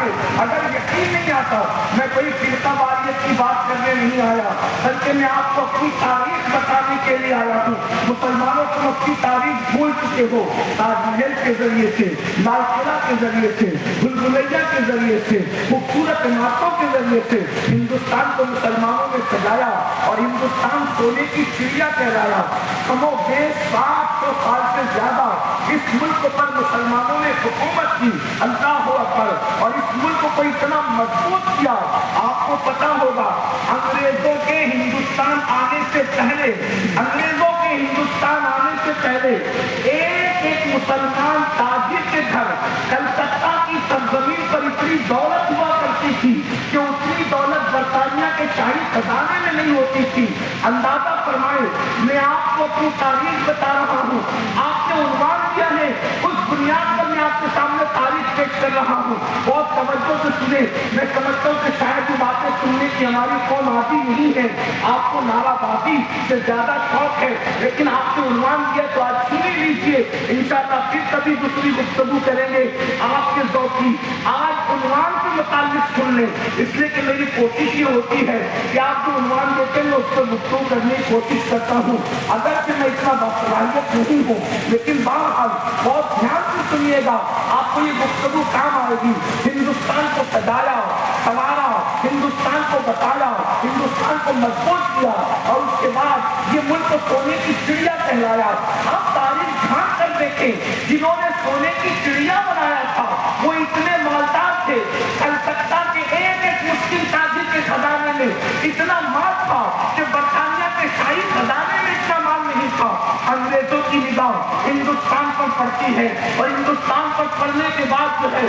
ہے اگر یقین نہیں آتا، میں کوئی فرقہ واریت کی بات کرنے نہیں آیا، بلکہ میں آپ کو اپنی تاریخ بتانے کے لیے آیا ہوں۔ مسلمانوں کو اپنی تاریخ بھول چکے ہو، تاج محل کے ذریعے سے، لال قلعہ کے ذریعے سے، بھول بھلیاں کے ذریعے سے، خوبصورت عمارتوں کے ذریعے سے ہندوستان کو مسلمانوں نے سجایا اور ہندوستان سونے کی چڑیا کہلایا۔ کم و بیش 700 سال سے زیادہ اس ملک پر مسلمانوں نے حکومت کی، اللہ اکبر، اور اس ملک کو اتنا مضبوط کیا۔ آپ کو پتا ہوگا انگریزوں کے ہندوستان آنے سے پہلے، انگریزوں کے ہندوستان آنے سے پہلے ایک ایک مسلمان تاجر کے گھر کلکتہ کی سرزمین پر اتنی دولت ہوا کرتی تھی کہ اتنی دولت برطانیہ کے شاہی خزانے میں نہیں ہوتی تھی۔ اندازہ فرمائے، میں آپ کو اپنی تاریخ بتا رہا ہوں، آپ نے عنوان کیا ہے، اس بنیاد پر میں آپ کے سامنے تاریخ پیش کر رہا ہوں۔ بہت توجہ سے سنیں، میں سمجھتا ہوں کہ شاید یہ باتیں سننے کی ہماری قوم عادی نہیں ہے، آپ کو نعرہ بازی سے زیادہ شوق ہے، لیکن آپ نے عنوان کیا تو آج سن ہی لیجیے، انشاءاللہ پھر کبھی دوسری گفتگو کریں گے آپ کے ذوق کی۔ آج عنوان کے متعلق سن لیں، اس لیے کہ میری کوشش یہ ہوتی ہے کہ آپ جو عنوان دیتے ہیں اس کو گفتگو کرنے کی کوشش کرتا ہوں، اگرچہ میں اتنا باصلاحیت نہیں ہوں، لیکن بہرحال بہت دھیان سے سنیے گا، آپ کو یہ گفتگو کام آئے گی۔ ہندوستان کو سجایا، سنوارا، ہندوستان کو بتایا، ہندوستان کو مضبوط کیا، اور اس کے بعد یہ ملک کو سونے کی چڑیا کہلایا۔ اب تاریخ جھانک کر دیکھیں، جنہوں نے سونے کی چڑیا بنایا تھا وہ اتنے مالدار تھے، کلکتہ کے ایک ایک مسلم تاجر کے خزانے میں اتنا مال تھا کہ برطانیہ کے شاہی خزانے میں اتنا مال نہیں تھا۔ انگریزوں کی نگاہ ہندوستان پر پڑتی ہے، اور ہندوستان پر پڑنے کے بعد جو ہے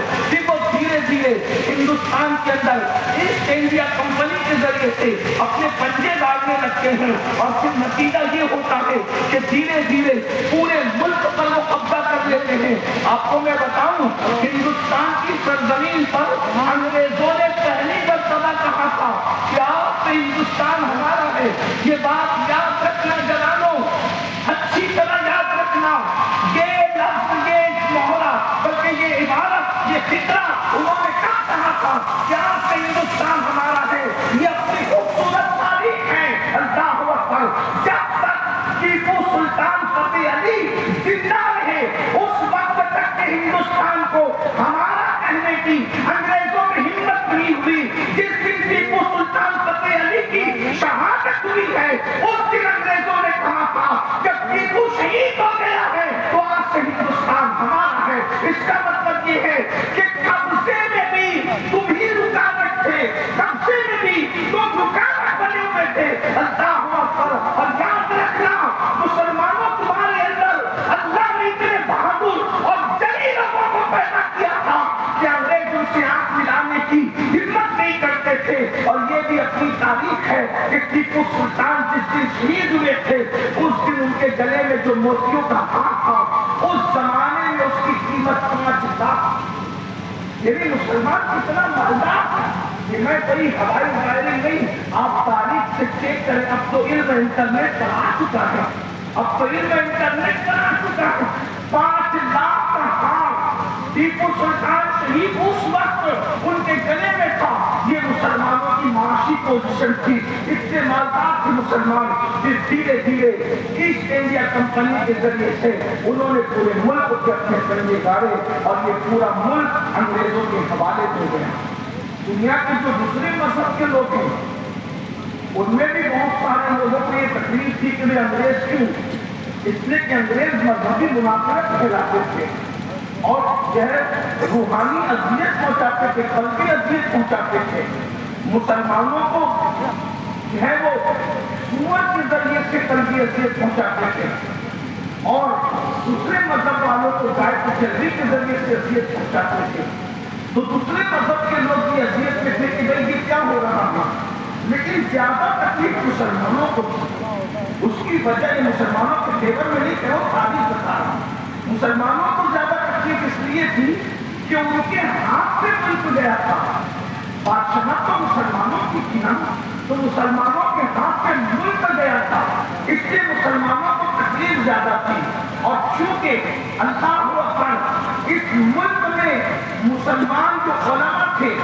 وہ دھیرے دھیرے ہندوستان کے اندر ایسٹ انڈیا کمپنی کے ذریعے سے اپنے پنجے ڈالنے لگتے ہیں، اور پھر نتیجہ یہ ہوتا ہے کہ دھیرے دھیرے پورے ملک پر وہ قبضہ کر لیتے ہیں۔ آپ کو میں بتاؤں، ہندوستان کی سرزمین پر انگریزوں نے پہلی مرتبہ کہا تھا کہ آپ سے ہندوستان ہمارا ہے۔ یہ بات یاد رکھنا جوانوں، اچھی طرح یاد رکھنا، یہ لفظ، یہ محرہ، بلکہ یہ عبارت، یہ فکرہ انہوں نے کہا تھا کہ آپ سے ہندوستان ہمارا ہے۔ یہ اپنی خوبصورت تاریخ ہے۔ اللہ اکبر، جب تک ٹیپو سلطان فتح علی زندہ رہے اس وقت تک کہ ہندوستان کو ہمارا کہنے کی انگریزوں میں ہمت نہیں ہوئی۔ جس دن ٹیپو سلطان فتح علی کی شہادت ہوئی ہے اس دن انگریزوں نے کہا تھا جب ٹیپو شہید ہو گیا ہے تو آج سے ہندوستان ہمارا ہے۔ اس کا مطلب یہ ہے کہ قبضے میں بھی تم ہی رکاوٹ تھے، قبضے میں بھی تم رکاوٹ بنے ہوئے تھے۔ اللہ اکبر، اور یاد رکھنا مسلمانوں تمہارے اندر اللہ نے اتنے بہادر اور جلی لوگوں کو پیدا کیا تھا کہ انگریز ان سے آنکھ ملانے کی ہمت نہیں کرتے تھے۔ اور یہ بھی اپنی تاریخ ہے کہ ٹیپو سلطان جس دن شہید ہوئے تھے اس دن ان کے گلے میں جو موتیوں کا ہار تھا اس زمانے میں اس کی قیمت 5 لاکھ۔ یہ بھی مسلمان کتنا مالدار تھا کہ میں کوئی ہوائی فائرنگ نہیں، آپ تاریخ سے چیک کریں۔ اب تو علم انٹرنیٹ پر آ چکا ہے، اب تو علم انٹرنیٹ پر آ چکا ہے۔ 5 لاکھ کا ہار ٹیپو سلطان شہید اس وقت ان کے گلے میں تھا۔ یہ مسلمانوں کی معاشی پوزیشن تھی، اتنے مالدار تھے مسلمان۔ پھر دھیرے دھیرے ایسٹ انڈیا کمپنی کے ذریعے سے انہوں نے پورے ملک کے اپنے پنجے گاڑے اور یہ پورا ملک انگریزوں کے حوالے ہو گیا۔ دنیا کے جو دوسرے مذہب کے لوگ ہیں ان میں بھی بہت سارے لوگوں کو یہ تکلیف تھی کہ وہ انگریز کیوں، اس لیے کہ انگریز مذہبی منافرت پھیلاتے تھے اور جو ہے روحانی اذیت پہنچاتے تھے، قلبی اذیت پہنچاتے تھے۔ مسلمانوں کو جو ہے وہ سور کے ذریعے سے قلبی اذیت پہنچاتے تھے، اور دوسرے مذہب والوں کو گائے کی چربی کے ذریعے سے اذیت پہنچاتے تھے۔ تو دوسرے مذہب کے لوگ بھی اذیت میں تھے کہ بھائی یہ کیا ہو رہا ہے، لیکن زیادہ تکلیف مسلمانوں کو تھی۔ اس کی وجہ یہ مسلمانوں کے فیور میں نہیں کہ وہ تاریخ بتا رہا۔ مسلمانوں کو زیادہ تکلیف اس لیے تھی کہ ان کے ہاتھ سے ملک گیا تھا۔ بادشاہ تو مسلمانوں کی تھی نا، تو مسلمانوں کے ہاتھ سے ملک گیا تھا، اس لیے مسلمانوں کو تکلیف زیادہ تھی۔ اور چونکہ اللہ اکبر اس ملک میں مسلمان جو علماء تھے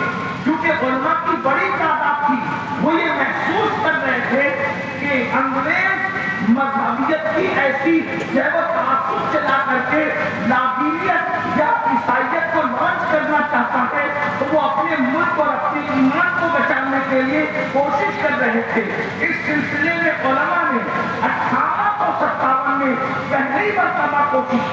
چاہتا ہے تو وہ اپنے ملک اور اپنے ایمان کو بچانے کے لیے کوشش کر رہے تھے۔ اس سلسلے میں علماء نے 1857 میں پہلی مرتبہ کوشش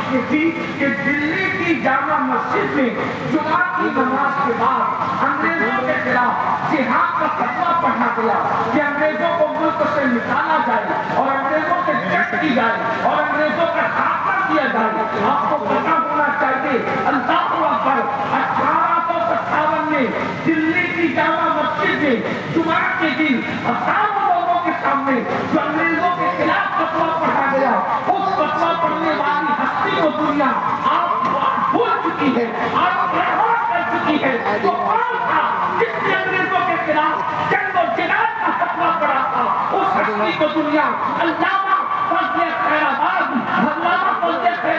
کی تھی کہ دلی کی جامع مسجد میں جمعہ کی نماز کے بعد انگریزوں کے خلاف جہاد کا فتویٰ پڑھا گیا کہ انگریزوں کو ملک سے نکالا جائے اور انگریزوں سے جنگ کی جائے اور انگریزوں کا خاتمہ کیا جائے۔ آپ کو پتہ ہونا چاہیے، اللہ اکبر، 1857 میں دلی کی جامع مسجد میں جمعہ کے دن ہزاروں لوگوں کے سامنے جو انگریزوں کے خلاف فتویٰ پڑھا گیا، اس فتویٰ پڑھنے والی ہستی کو دنیا آپ بھول چکی ہے، آپ برباد کر چکی ہے۔ تو کون تھا جس نے انگریزوں کے خلاف جنگ و جہاد کا فتویٰ پڑھا تھا؟ اس ہستی کو دنیا علامہ فضل خیر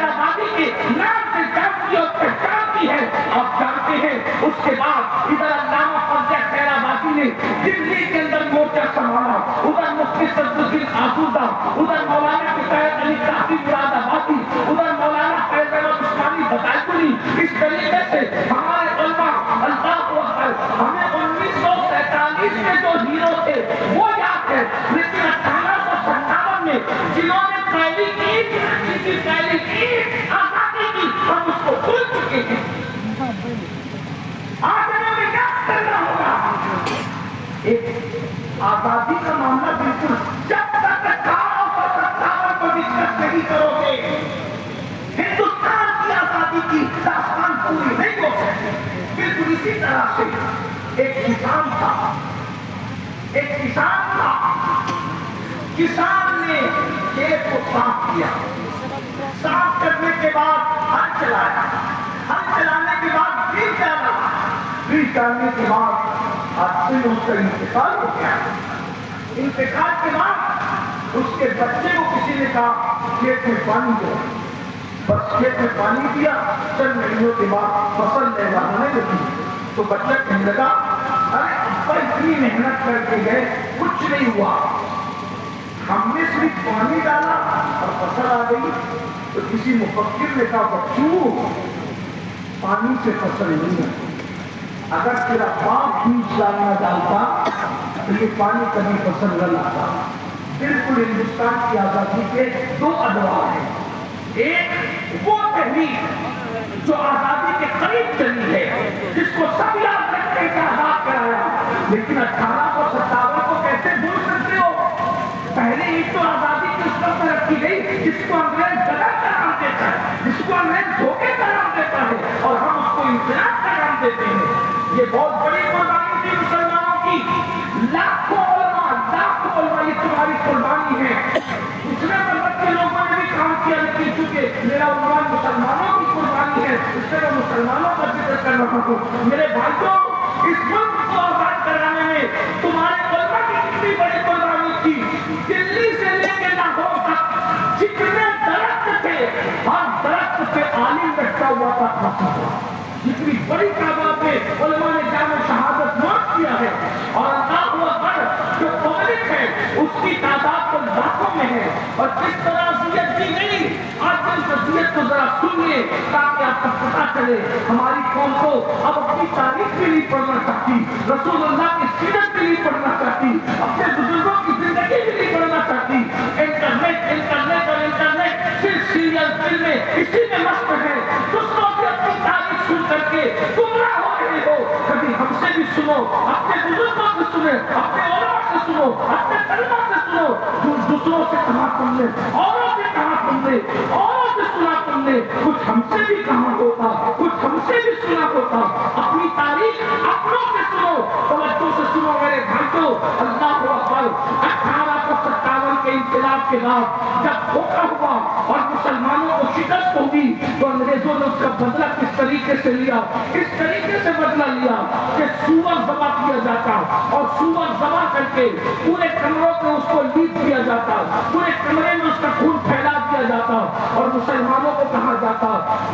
آبادی کے نام سے جانتی اور پہچانتی ہے۔ آپ جانتے ہیں اس کے بعد ادھر علامہ فضل خیر آبادی نے دلی کے اندر مورچہ سنبھالا، ادھر مفتی صدرالدین آسودہ، ادھر مولانا کفایت علی کافی مراد آبادی، ادھر مولانا فیض احمد عثمانی بدایپوری۔ اس طریقے سے ہمارے علماء، اللہ اکبر، ہمیں 1947 میں جو ہیرو تھے وہ یاد ہے، لیکن 1857 میں جنہوں نے پہلی آزادی کی ہم اس کو بھول چکے ہیں۔ آج ہمیں کیا کرنا ہوگا؟ ایک آزادی کا معاملہ بالکل جب تک 1857 کو ڈسکس نہیں کرو گے ہندوستان کی آزادی کی داستان پوری نہیں ہو سکتی۔ بالکل اسی طرح سے ایک کسان تھا، کسان نے کھیت کو صاف کیا، صاف کرنے کے بعد ہل چلایا، ہل چلانے کے بعد بیج ڈالا، بیج ڈالنے کے بعد آج سے اس کا انتقال ہو گیا۔ انتقال کے بعد اس کے بچے کو کسی نے کہا کھیت میں پانی دو، بس کھیت میں پانی دیا، چند مہینوں کے بعد فصل لہرانے لگی تو بچہ کہنے لگا ارے ابا اتنی محنت کر کے گئے کچھ نہیں ہوا، ہم نے صرف پانی ڈالا اور فصل آ گئی۔ تو کسی مفکر نے کہا بچوں پانی سے فصل نہیں ہے، اگر تیرا باپ بیج ڈالنا ڈالتا تو یہ پانی کبھی فصل نہ لاتا۔ بالکل ہندوستان کی آزادی کے دو ادوار ہیں، ایک وہ تحریک جو آزادی کے قریب چلی ہے جس کو سب یاد رکھتے ہیں آزاد کرایا، لیکن 1857 کو کیسے بھول سکتے ہو؟ پہلے ایک تو آزادی کی اس وقت رکھی گئی جس کو انگریز غلط کا نام دیتا ہے، جس کو انگریز دھوکے کا نام دیتا ہے، اور ہم اس کو انقلاب کا نام دیتے ہیں۔ یہ بہت بڑی قربانی تھی مسلمانوں کی، لاکھوں علماء یہ تمہاری قربانی ہے۔ دوسرے مذہب کے لوگوں نے بھی کام کیا، لیکن چونکہ میرا عنوان مسلمانوں کی قربانی ہے اس سے میں مسلمانوں کا ذکر کر رہا ہوں۔ میرے بھائیوں، اس ملک کو آزاد کرانے میں تمہارے علماء کی کتنی بڑی قربانی تھی۔ دلی سے لے کے لاہور تک جتنے درخت تھے ہر درخت پہ عالم بیٹھا ہوا تھا کھاتا ہوا۔ جتنی بڑی تعداد میں علماء نے جامع شہادت نوٹ کیا ہے، اور اللہ اکبر جو پبلک ہے اس کی تعداد تو لاکھوں میں ہے۔ اور جس طرح اذیت دی گئی، آج اس اذیت کو ذرا سنیے تاکہ آپ کو پتہ چلے ہماری قوم کو اب اپنی تاریخ بھی نہیں پڑھنا چاہتی، رسول اللہ کی سیرت بھی نہیں پڑھنا چاہتی، اپنے بزرگوں کی زندگی بھی نہیں پڑھنا چاہتی۔ انٹرنیٹ اور انٹرنیٹ صرف سیریل فلمیں اسی میں مست ہے۔ دوسروں سے اپنی تاریخ سن کر کے گمراہ ہو رہے ہو۔ کبھی ہم سے بھی سنو، اپنے بزرگوں سے سنو، اپنے علماء سے سنو، اپنے طلباء سے سنو۔ دوسروں سے کہا تم نے، اوروں سے کہا تم نے، اوروں سے سنا تم نے، کچھ ہم سے بھی کہا ہوتا، کچھ ہم سے بھی سنا ہوتا۔ اپنی تاریخ اپنوں سے سنو، توجہ سے سنو میرے بھائیوں۔ اللہ اکبر، 1857 کے انقلاب کے بعد جب دھوکہ ہوا اور مسلمانوں کو شکست ہوگی تو انگریزوں نے اس کا بدلہ کس طریقے سے لیا؟ اس طریقے سے بدلہ لیا کہ سور ذبح کیا جاتا، اور سور ذبح کر کے پورے کمروں میں اس کو لیپ کیا جاتا، پورے کمرے میں اس کا خون پھیلا دیا جاتا، اور مسلمانوں کو کہا جاتا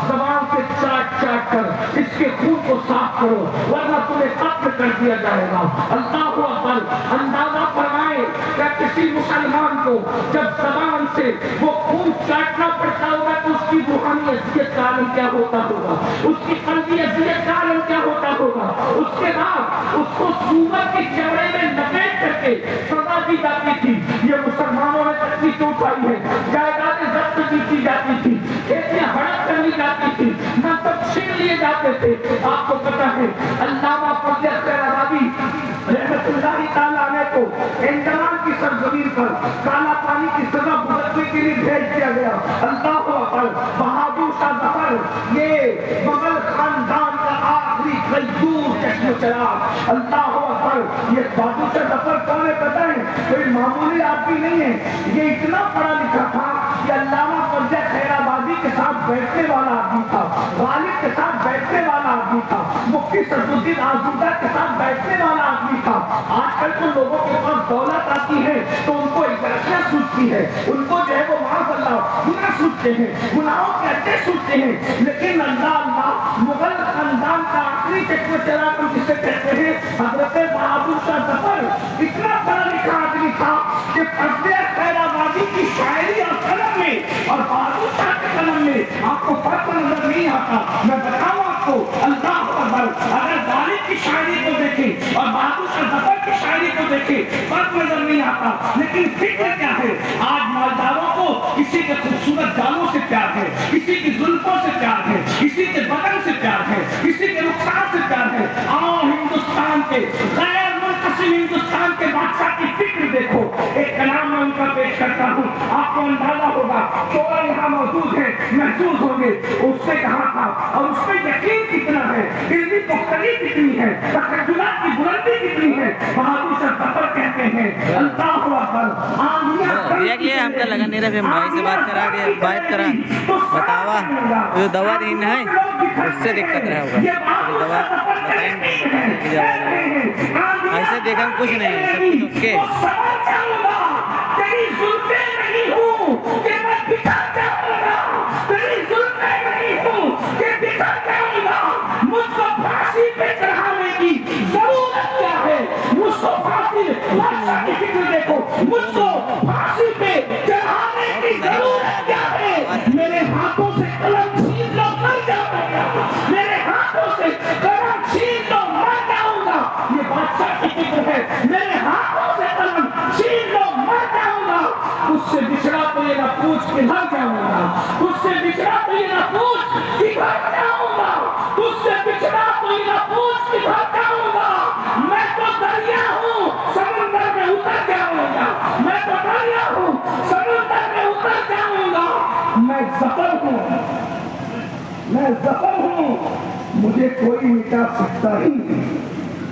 زبان سے چاٹ چاٹ کر اس کے خون کو صاف کرو ورنہ تمہیں قتل کر دیا جائے گا۔ اللہ اکبر، اندازہ فرمائے کہ کسی مسلمان کو جب زبان سے وہ خون چاٹنا پڑتا ہوگا تو اس کی روحانی حیثیت کا کا عالم کیا ہوتا ہوگا، اس کی قلبی اذیت کا عالم کیا ہوتا ہوگا. اس کے بعد اس کو سور کے چمڑے میں لپیٹ کر کے سزا دی جاتی تھی. یہ مسلمانوں نے تکلیف اٹھائی ہے. جائیدادیں ضبط کی جاتی تھی، کھیتیں ہڑپ کر لی جاتی تھی، منصب چھین لیے جاتے تھے. آپ کو پتا ہے علامہ فضل خیر آبادی رحمت اللہ تعالیٰ علیہ کو انڈمان کی سرزمین پر کالا پانی کی سزا بھگتنے کے لیے بھیج دیا گیا. اللہ اکبر. بہادر شاہ ظفر یہ مغل خاندان کا آخری غیور چشم چراغ. اللہ اکبر. یہ بہادر شاہ ظفر کون ہے پتہ ہے؟ کوئی معمولی آدمی نہیں ہے. یہ اتنا پڑھا لکھا تھا کہ علامہ فضل خیر آبادی کے ساتھ بیٹھنے والا آدمی تھا، غالب کے ساتھ بیٹھنے والا آدمی تھا، مفتی سعد الدین آزودہ کے ساتھ بیٹھنے والا آدمی تھا. آج کل تو لوگوں کے پاس دولت آتی ہے تو ان کو غلطیاں سوچتی ہے، ان کو جو ہے وہ معاذ اللہ گناہ سوچتے ہیں، گناہوں کے اڈے سوچتے ہیں. لیکن اللہ مغل خاندان کا آخری چشم چراغ ہم جسے کہتے ہیں حضرت بہادر شاہ ظفر اتنا پڑھا لکھا آدمی تھا کہ فضل خیر آبادی کی شاعری اور قلم میں اور بہادر شاہ کے قلم میں آپ کو فرق نظر نہیں آتا. میں بتاؤں آپ کو اللہ اکبر. اگر غالب کی شاعری کو دیکھیں اور بہادر شاہ ظفر کی شاعری کو دیکھیں فرق نظر نہیں آتا. لیکن فکر کیا ہے؟ آج مالداروں کو کسی کے خوبصورت گالوں سے پیار ہے، کسی کی زلفوں سے پیار ہے، کسی کے بدن سے پیار ہے، کسی کے رخسار سے پیار ہے. آؤ ہندوستان کے غیر منقسم ہندوستان کے بادشاہ کی فکر دیکھو. ایک کلام میں ان کا پیش کرتا ہوں، آپ کو اندازہ ہوگا. شعرا یہاں موجود ہے، محسوس ہوں گے. اس نے کہا تھا اور اس میں یقین کتنا ہے، علمی پختگی کتنی ہے، تخیلات کی بلندی کتنی ہے. بہادر شاہ ظفر کہتے ہیں اللہ اکبر. ہم کا لگا نہیں رہے بھائی سے بات کرا دیا، بات کرا بتاوا جو دوا دینا ہے اس سے دقت رہا ہوگا. دوا بتائیں ایسے دیکھا کچھ نہیں ہے، سب کچھ اوکے. مجھ کو پھانسی پہ چڑھانے کی ضرورت کیا ہے؟ مجھ کو پھانسی کی فکر دیکھو. مجھ کو پھانسی پہ چڑھانے کی ضرورت کیا ہے؟ میرے ہاتھوں سے قلم چھین لو مر جاؤں گا، میرے ہاتھوں سے قلم چھین لو مر جاؤں گا. یہ بادشاہ کی فکر ہے. میرے ہاتھوں سے قلم چھین لو مر جاؤں گا. اس سے بچھڑا تو یہ نہ پوچھ کہ مر جاؤں گا، اس سے بچھڑا تو یہ نہ پوچھ کہ مر جاؤں گا، اس سے بچھڑا تو یہ نہ پوچھ کہ مر جاؤں گا. میں تو دریا ہوں سمندر میں اتر جاؤں گا، میں تو دریا ہوں سمندر میں اتر جاؤں گا. میں ظفر ہوں، میں ظفر ہوں، مجھے کوئی مٹا سکتا ہی نہیں.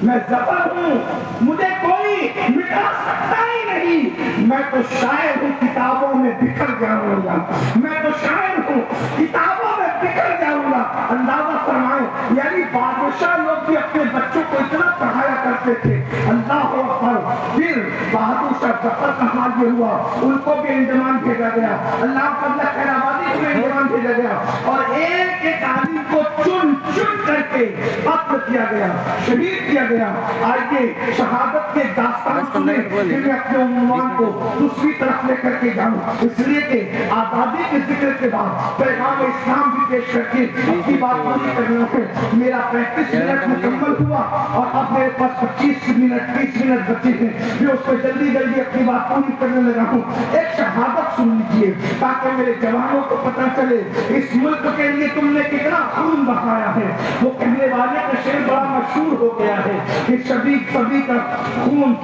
میں ظفر ہوں، مجھے کوئی مٹا سکتا ہی نہیں. میں تو شاعر ہوں، کتابوں میں بکھر جاؤں گا. میں تو شاعر ہوں، کتابوں میں بکھر جاؤں گا. اندازہ فرمائیں یعنی بادشاہ لوگ بھی اپنے بچوں کو اتنا پڑھایا کرتے تھے. اللہ اکبر. پھر بہادر شاہ ظفر کا حال یہ ہوا، ان کو بھی انڈمان بھیجا گیا. اللہ فضل خیر آبادی کو انڈمان بھیجا گیا اور ایک ایک آدمی کو چن چن کر کے قتل کیا گیا، شہید کیا گیا. آئیے شہادت کے داستان سنیں. پھر میں اپنے عنوان کو دوسری طرف لے کر کے جاؤں، اس لیے کہ آزادی کے ذکر کے بعد پیغام اسلام بھی پیش کر کے اپنی بات پوری کرنا ہے. میرا 35 منٹ مکمل ہوا اور اب میرے پاس 25 منٹ 30 منٹ بچے ہیں. میں اس کو جلدی جلدی اپنی بات پوری کرنے لگا ہوں. ایک شہادت سن لیجیے تاکہ میرے جوانوں کو پتہ چلے اس ملک کے لیے تم نے کتنا خون بہایا ہے. وہ کہنے والے کا شعر بڑا مشہور ہو گیا ہے کہ سبھی کا خون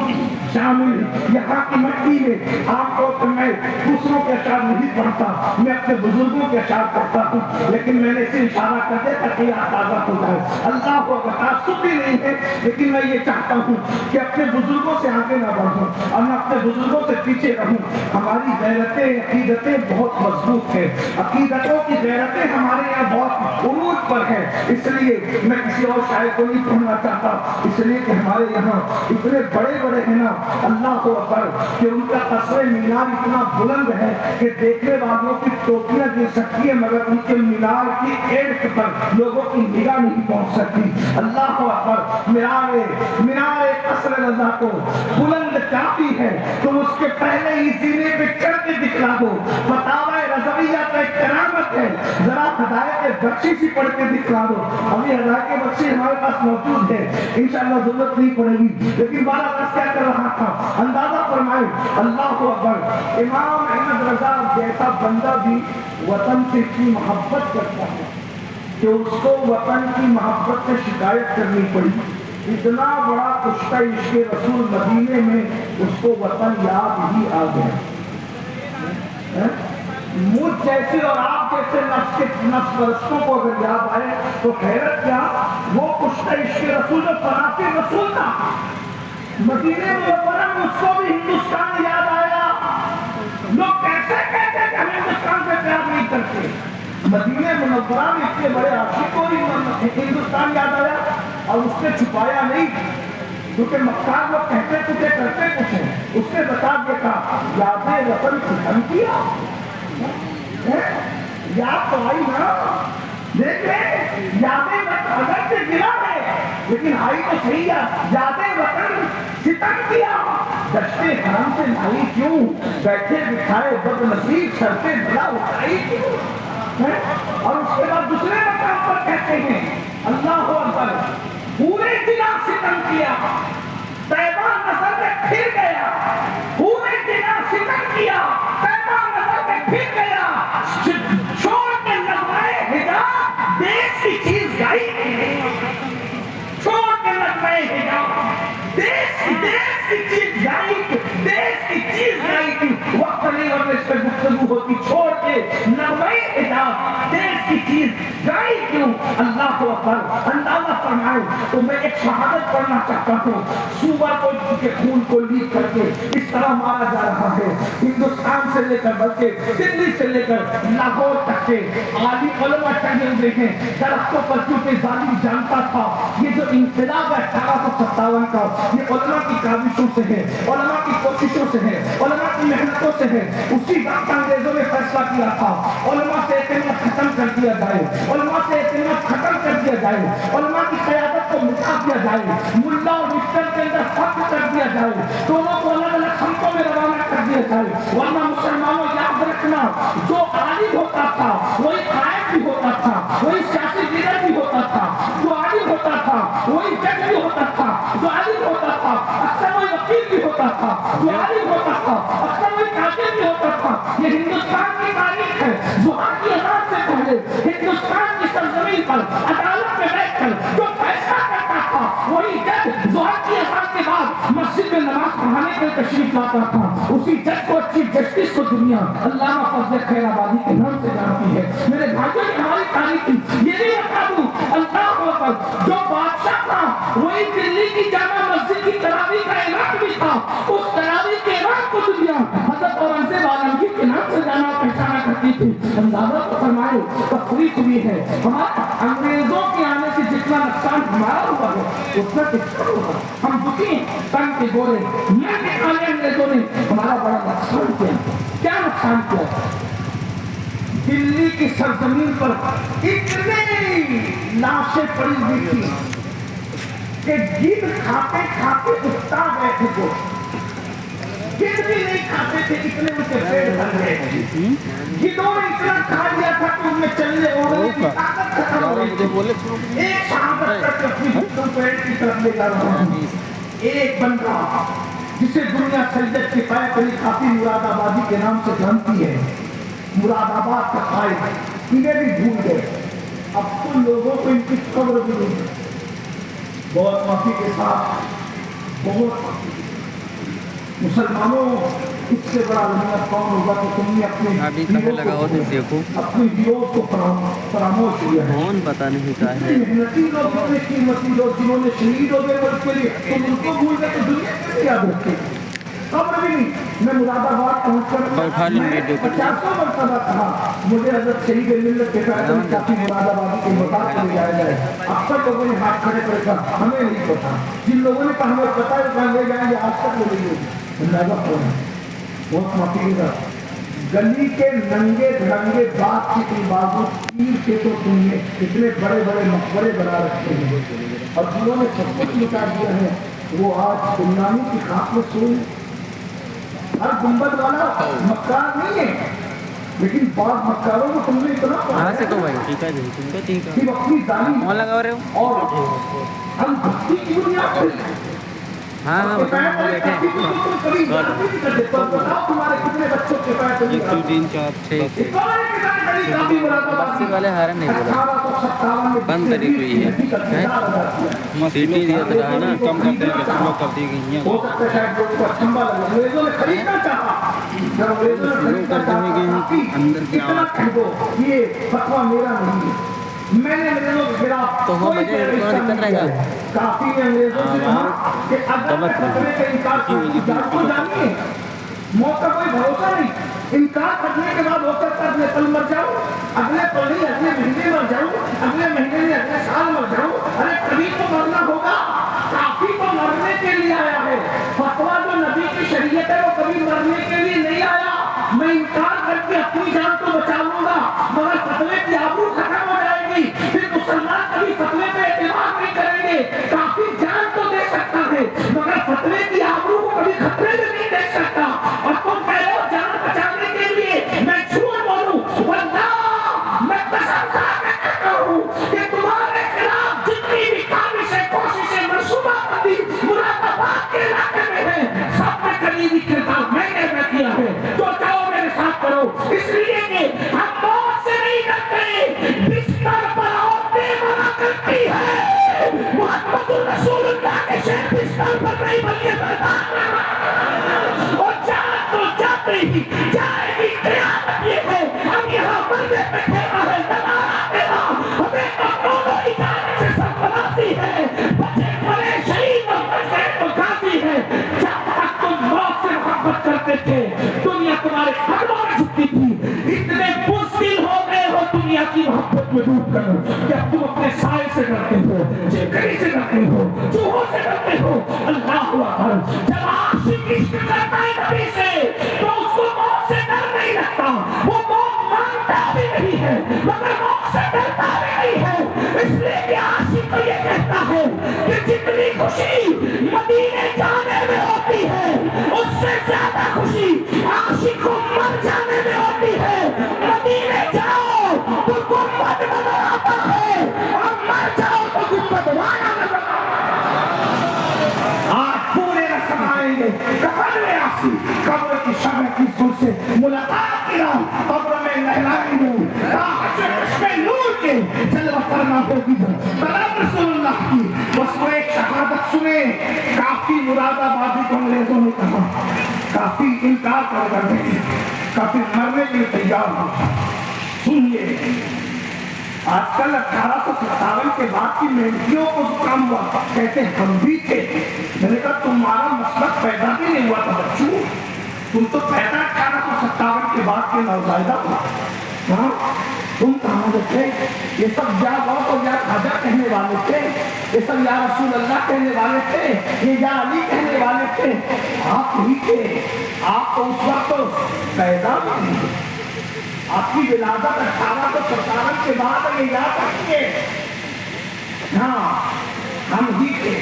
شامل یہاں کی مٹی میں. عام طور پر میں دوسروں کے اشعار نہیں پڑھتا، میں اپنے بزرگوں کے اشعار پڑھتا ہوں، لیکن میں نے اسے اشارہ کر دیا تاکہ یاد تازہ ہو جائے. اللہ کو تعصب بھی نہیں ہے، لیکن میں یہ چاہتا ہوں کہ اپنے بزرگوں سے آگے نہ بڑھوں اور میں اپنے بزرگوں سے پیچھے رہوں. ہماری غیرتیں عقیدتیں بہت مضبوط ہیں، عقیدتوں کی غیرتیں ہمارے یہاں بہت عروج پر ہیں. اس لیے میں کسی اور شاعر کو نہیں پڑھنا چاہتا، اس لیے کہ ہمارے یہاں اتنے بڑے بڑے ہیں نا اللہ کو اکبر کہ ان کا قصر مینار اتنا بلند ہے کہ دیکھنے والوں کی ٹوپیاں گر سکتی ہے مگر ان کے مینار کی ایڑک پر لوگوں کی نگاہ نہیں پہنچ سکتی. اللہ کو اکبر. مینار قصر رضا کو بلند کیا آتی ہے تم اس کے پہلے ہی سینے پہ چڑھ کے دکھلا دو. فتاوی رضویہ کا ایک کرامت ہے, ذرا ہدایت بخشی سی پڑھ کے دکھلا دو. ابھی ہدایت بخشی ہمارے پاس موجود ہے, انشاءاللہ ضرورت نہیں پڑے گی, لیکن بارہ بس کیا کر رہا تھا اندازہ فرمائے. اللہ اکبر. امام احمد رضا جیسا بندہ بھی وطن سے اتنی محبت کرتا ہے کہ اس کو وطن کی محبت سے شکایت کرنی پڑی. اتنا بڑا کشتہ عشق رسول مدینے میں اس کو وطن یاد ہی آ گیا. مجھ جیسے اور آپ جیسے نفس پرستوں کو اگر یاد آئے تو حیرت کیا, وہ کشتہ عشق رسول جو فناتی رسول تھا مدینے میں اس کو بھی ہندوستان یاد آیا. لوگ کیسے کہتے کہ ہم ہندوستان سے پیار نہیں کرتے. مدینہ منورہ میں اتنے بڑے عاشق کو ہندوستان یاد آیا اور اس نے چھپایا نہیں, کیونکہ مختار لوگ کہتے تجھے کرتے کچھ ہیں. اس نے بتا دیتا یاد وطن ختم کیا, یاد تو آئی نا, دیکھیں یادیں وطن اگر سے گرا ہے لیکن آئی تو صحیح ہے. یادیں وطن ستم کیا, دشتے حرم سے لائی کیوں, بیٹھے بٹھائے بد نصیب سر پہ بلا اٹھائی کیوں. اور اس کے بعد دوسرے مقام پر کہتے ہیں اللہ اکبر, پورے دن ستم کیا, طیبہ نظر میں پھر گیا, پورے دن ستم کیا, طیبہ نظر میں پھر گیا, چھوڑ کے لگوائے حجاب دیش کی چیز گائی, چھوڑ کے لگوائے حجاب دیش کی چیز گائی, دیش کی چیز گائی کی. وقت نہیں اور اس پہ گفتگو ہوتی, چھوڑ کے لگوائے حجاب دیش کی چیز گائی کیوں. اللہ اکبر. اندازہ فرمائے تو میں ایک شہادت پڑھنا چاہتا ہوں. صوبہ کو کے خون کو لیک کر کے اس طرح مارا جا رہا ہے. ہندوستان سے لے کر بلکہ دلی سے لے کر لاہور تک کے عالم علماء ٹنگے ہوئے ہیں درختوں پر, کیونکہ ظالم جانتا تھا یہ جو انقلاب ہے 1857 کا یہ علماء کی کاوشوں سے ہے, علماء کی کوششوں سے ہے, علماء کی محنتوں سے ہے. اسی وقت انگریزوں نے فیصلہ کیا تھا علماء سے اعتماد ختم کر دیا جائے, علماء سے اعتماد ختم کر دیا جائے, علماء کی قیادت کو مٹا دیا جائے, ملا اور مفتی کے اندر فرق کر دیا جائے, دونوں کو الگ الگ سمتوں میں روانہ کر دیا جائے. ورنہ مسلمانوں یاد رکھنا, جو عالم ہوتا تھا وہی قائد بھی ہوتا تھا, وہی سیاسی لیڈر بھی ہوتا تھا, جو عالم ہوتا تھا وہی جج بھی ہوتا تھا, جو عالم ہوتا تھا اکثر وہی وکیل بھی ہوتا تھا, جو عالم ہوتا تھا اکثر وہی کاتب بھی ہوتا تھا. یہ ہندوستان کی تاریخ ہے. زحا کی اذان سے پہلے ہندوستان کی سرزمین پر عدالت میں بیٹھ کر جو فیصلہ کرتا تھا وہی جج زحا کی اذان کے بعد مسجد میں نماز پڑھانے کے تشریف لاتا تھا. اسی جج کو, چیف جسٹس کو دنیا علامہ فضل خیر آبادی کے نام سے جانتی ہے. میرے بھائیوں نے ہماری تاریخ کی یہ نہیں بتا دوں اللہ اکبر, جو بادشاہ تھا وہی دلی کی جامع مسجد کی تراویح کا امام بھی تھا. اس تراویح کے امام کو دنیا حضرت اورنگزیب عالمگیر کے نام سے جانا پہچانا کرتی تھی. اندازہ تو فرمائے تفریق ہوئی ہے. ہمارا انگریزوں کے آنے سے جتنا نقصان ہمارا ہوا ہے اتنا کس کا ہوا. ہم دکھی ہیں, تن کے گورے میں کے آنے انگریزوں نے ہمارا بڑا نقصان کیا. کیا نقصان کیا؟ دلی کی سرزمین پر اتنی لاشیں پڑی ہوئی تھی کہ گد کھاتے کھاتے اٹھتا بیٹھے کو, گد بھی نہیں کھاتے تھے, اتنے ان کے پیٹ بھر گئے تھے. گدوں نے اتنا کھا لیا تھا کہ ان میں چلنے اڑنے کی طاقت ختم ہو گئی تھی. ایک شہادت کر کے اپنی گدوں پیٹ کی طرف لے جا رہا ہوں. ایک بندہ جسے دنیا سید کے پائے علی خاطی مراد آبادی کے نام سے جانتی ہے, مراد آباد کا قائد, انہیں بھی بھول گئے. اب تو لوگوں کو ان کی قبر بھی نہیں. بہت معافی کے ساتھ, بہت معافی. مسلمانوں اس سے بڑا رحمت کون ہوگا کہ تم نے اپنی دیوز کو فراموش کیا ہے. کون پتہ نہیں کیا ہے محنتی لوگ, اتنے قیمتی لوگ جنہوں نے شہید ہو گئے ملک کے لیے, تم ان کو بھول گئے تو دنیا کیسے یاد رکھتے. قبر بھی نہیں. میں مراد آباد پہنچ کر 50 مرتبہ کہا مجھے حضرت شہید ملت کے قائد کافی مراد آبادی کے مزار پر لے جایا جائے. اکثر لوگوں نے ہاتھ کھڑے کرے کہا ہمیں نہیں پتا. جن لوگوں نے کہا ہمیں پتا ہے کہاں لے جائیں گے آج تک لے گئے. اندازہ کرنا بہت معافی کا. گلی کے ننگے دھڑنگے بات کی بازو تیر کے تو تم نے اتنے بڑے بڑے مقبرے بنا رکھے ہیں, اور جنہوں نے سب کچھ لٹا دیا ہے وہ آج غلامی کی خاک میں سوئے. हर गुंबद वाला मक्कार नहीं है, लेकिन बाद मक्कारों को तुमने इतना कहाँ से तो भाई ठीक है तुमको ठीक है कि अपनी जानी कौन लगा रहे हो और हम भक्ति की बुनियाद पर हाँ हाँ बताओ बैठे कभी याद नहीं करते। तो बताओ तुम्हारे कितने बच्चों के पैर 1 2 3 4 6 बस्सी वाले हारन नहीं बोला 1857 में बंद करी हुई है सीटी दिया तो रहा है ना कम कर देंगे स्लो कर दी गई हैं हो सकता है शायद लोगों को अचंभा लगे, अंग्रेजों ने खरीदना चाहा, जब अंग्रेजों ने खरीदना चाहा अंदर की इतना कह दो ये फतवा मेरा नहीं है, मैंने अंग्रेजों के खिलाफ तो हो कोई बजे प्रयास दिक्कत नहीं रहेगा किया। काफी ने अंग्रेजों से कहा कि अगर फतवे का इनकार को जानिए, मौत का कोई भरोसा नहीं, इनकार करने के बाद हो सकता है अगले पल मर जाऊं, अगले पल नहीं अगले महीने मर जाऊं, अगले महीने में अगले साल मर जाऊं, अरे कभी तो मरना होगा। काफी तो मरने के लिए आया है, फतवा जो नबी की शरीयत है वो कभी मरने के लिए नहीं आया। मैं इनकार करके अपनी जान तो बचा लूंगा, मगर फतवे की आबरू खत्म हो जाएगी, फिर मुसलमान कभी फतवे पे एतबार नहीं करेंगे। काफी जान तो दे सकता है मगर फतवे की आबरू को कभी खतरे में नहीं देख सकता। और तुम कह रहे हो जान बचाने के लिए मैं झूठ बोलूं, वल्लाह मैं कसम खा के कहता हूं कि तुम्हारे खिलाफ जितनी भी काबिशें कोशिशें मंसूबाबंदी मुरादाबाद के इलाके में है, सब में करीबी किरदार मैंने अदा किया है। जो चाहो मेरे साथ करो, इसलिए कि हम मौत से नहीं डरते, बिस्तर पर औरतें मरा करती है, मुहम्मदुर रसूलुल्लाह के शेर बिस्तर पर नहीं बल्कि और जान तो जाते ही जाएगी क़यामत। ये है हम यहाँ मरने पे ठहरा है, नज़ारा तेरा हमें तो दोनों ही जाने से सरफराजी है, बचे मरे शहीद और बचे तो गाजी है। जब तक तुम मौत से मोहब्बत करते थे दुनिया तुम्हारे कदमों में झुकती थी, इतने बुज़दिल हो गए हो दुनिया की मोहब्बत में डूब कर कि अब तुम अपने साए से डरते हो, चिकनी से डरते हो, चूहों से डरते हो। अल्लाह अकबर। जब आशिक इश्क करता है नबी से तो उसको मौत से डर नहीं लगता, वो मौत मानता भी नहीं है मगर मौत से डरता भी नहीं है। इसलिए कि आशिक तो ये कहता है कि जितनी खुशी मदीने जाने में होती है उससे ज्यादा खुशी आशिक को मर जाने में होती है। मदीने जाओ तो गुम्बद नजर आता है और मर जाओ तो गुम्बद वाला नजर पूरे रस्म आएंगे। कब्र में आसी, कब्र की शब की सुर से मुलाकात की राह कब्र में लहराएंगे, चश्मे नूर के जलवा करना होगी तलब रसूलुल्लाह की। बस वो एक शहादत सुने। काफी मुरादाबादी को अंग्रेजों ने कहा, काफी इनकार कर रहे थे, काफी मरने के लिए तैयार था। सुनिए, आजकल 1857 के बाद की मेहनतियों को काम हुआ, कहते हम भी थे। मैंने कहा तुम्हारा मसलक पैदा भी नहीं हुआ था बच्चों, तुम तो पैदा 1857 के बाद के नौजायदा हुआ। हाँ, तुम कहाँ थे? ये सब या गौस और या खाजा कहने वाले थे, ये सब या रसूल अल्लाह कहने वाले थे, ये या अली कहने वाले थे। आप ही थे, आप तो उस वक्त तो पैदा भी नहीं थे। आपकी विलादत 1857 के बाद ये याद रखिए। हाँ, हम ही थे।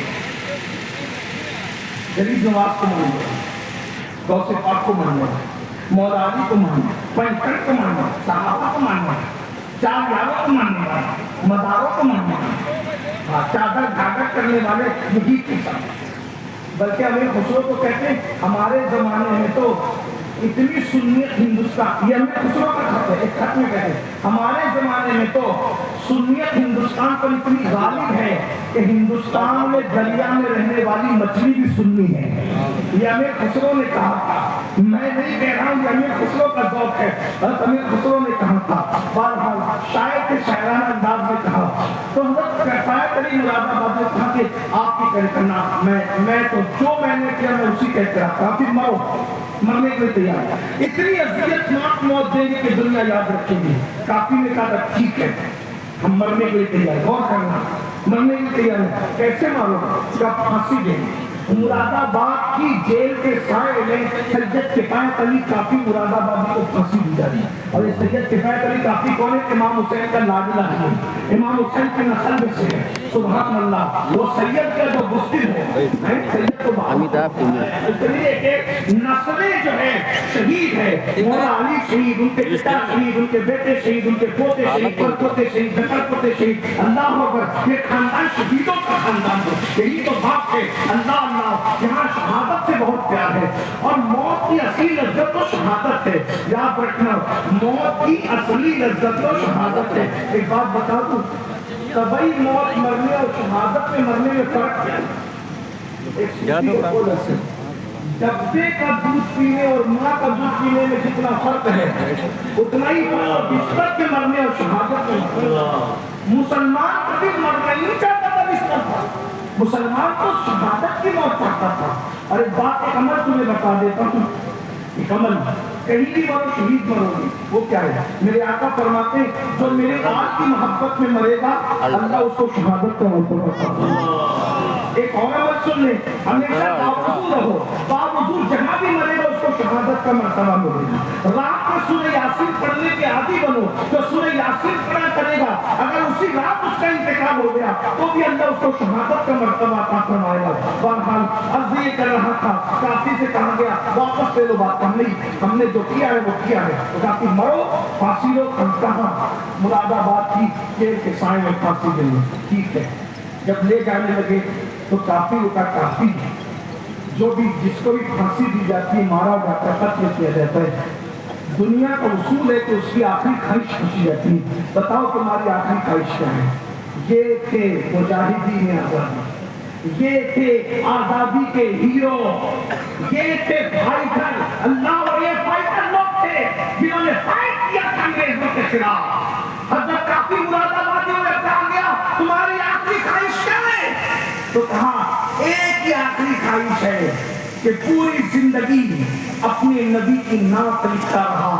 गरीब नवाज को मानो, गौसे पाक को मानो, मौला अली को मानो, पैंतर को मानो, सहाबा को मानो, चार यारों को मानने वाले, मदारों को मानने वाले, चादर घाघर करने वाले यही थे सब। बल्कि अमीर खुसरो को कहते हैं हमारे जमाने में तो इतनी सुन्नियत हिंदुस्तान, ये अमीर खुसरो का खत है, एक खत में कहते हैं हमारे जमाने में तो सुन्नियत हिंदुस्तान पर इतनी गालिब है कि हिंदुस्तान में दरिया में रहने वाली मछली भी सुन्नी है। ये अमीर खुसरो ने कहा था, मैं नहीं कह रहा हूँ, ये अमीर खुसरो का ज़ौक़ है, अमीर खुसरो ने कहा था। बहरहाल शायर के शायराना अंदाज में कहा तो हज़रत अली मुरादाबादी ने कहा कि आपकी करे करना, मैं तो जो मैंने किया मैं उसी कहते रहा, फिर मरो, मरने के लिए तैयार। इतनी अज़ियतनाक मौत देने की दुनिया याद रखेगी। काफी ने कहा ठीक है हम मरने के लिए तैयार, गौर करना, मरने के लिए तैयार है। कैसे मारोगे? उसका फांसी देंगे। मुरादाबाद की जेल के साए में सैयद किफायत अली काफी मुरादाबादी को फांसी दी जा रही है। और सैयद किफायत अली काफी कौन है? इमाम हुसैन का लाडला है, इमाम हुसैन की नस्ल में से है। सुभान अल्लाह। वो सैयद का जो मुस्लिम है सैयद तो अमिताभ इसलिए कि नस्लें जो है शहीद है, मौला अली शहीद, उनके पिता शहीद, उनके बेटे शहीद, उनके पोते शहीद, परपोते शहीद, नकलपोते शहीद, अल्लाह अकबर। ये खानदान शहीदों का खानदान है, यही तो बात है। अल्लाह अल्लाह, यहाँ शहादत से बहुत प्यार है और मौत की असली लज्जत तो शहादत है, याद रखना। मौत की असली लज्जत तो शहादत है। एक बात बता दूं, तभी मौत मरने और शहादत में मरने में फर्क क्या है? डब्बे का दूध पीने और माँ का दूध पीने में जितना फर्क है उतना ही फर्क बिस्तर के मरने और शहादत में मरने। मुसलमान कभी मरना नहीं चाहता था बिस्तर पर, मुसलमान तो शहादत की मौत चाहता था। अरे बात एक अमल तुम्हें बता देता हूँ, एक अमल, कहीं भी मरो शहीद मरोगे, वो क्या है? मेरे आका फरमाते जो मेरे आज की मोहब्बत में मरेगा अल्लाह उसको शहादत का मौका देता। एक और अमल सुन ले, हमेशा बावजूद रहो, बावजूद जहाँ भी मरेगा उसको शहादत का मर्तबा मिलेगा। रात में सूरह यासीन पढ़ने के आदी बनो, तो सूरह यासीन पढ़ा करेगा, अगर उसी रात उसका इंतकाल हो गया तो भी अल्लाह उसको शहादत का मर्तबा अता फरमाएगा। बहरहाल अर्ज़ ये कर रहा था, काफी से कहा गया वापस ले लो बात, हमने जो किया है वो किया है। तो काफी मरो, फांसी लो, कहाँ मुरादाबाद की जेल के साए में फांसी दे लो, ठीक है। जब ले जाने लगे तो काफी उठा, काफी जो भी जिसको भी फांसी दी जाती है मारा जाता है, कत्ल किया जाता है। दुनिया का उसूल है कि उसकी आखिरी ख्वाहिश पूछी जाती है, बताओ तुम्हारी आखिरी ख्वाहिश क्या है? ये थे मुजाहिदीन आजादी, ये थे आजादी के हीरो, ये थे फाइटर। अल्लाह और ये फाइटर लोग थे जिन्होंने फाइट किया था अंग्रेजों के खिलाफ। हज़रत काफी मुरादाबादियों ने कहा गया तुम्हारी आखिरी ख्वाहिश क्या है? तो कहा एक ही आखिरी ख्वाहिश है कि पूरी जिंदगी अपने नबी की नात लिखता रहा,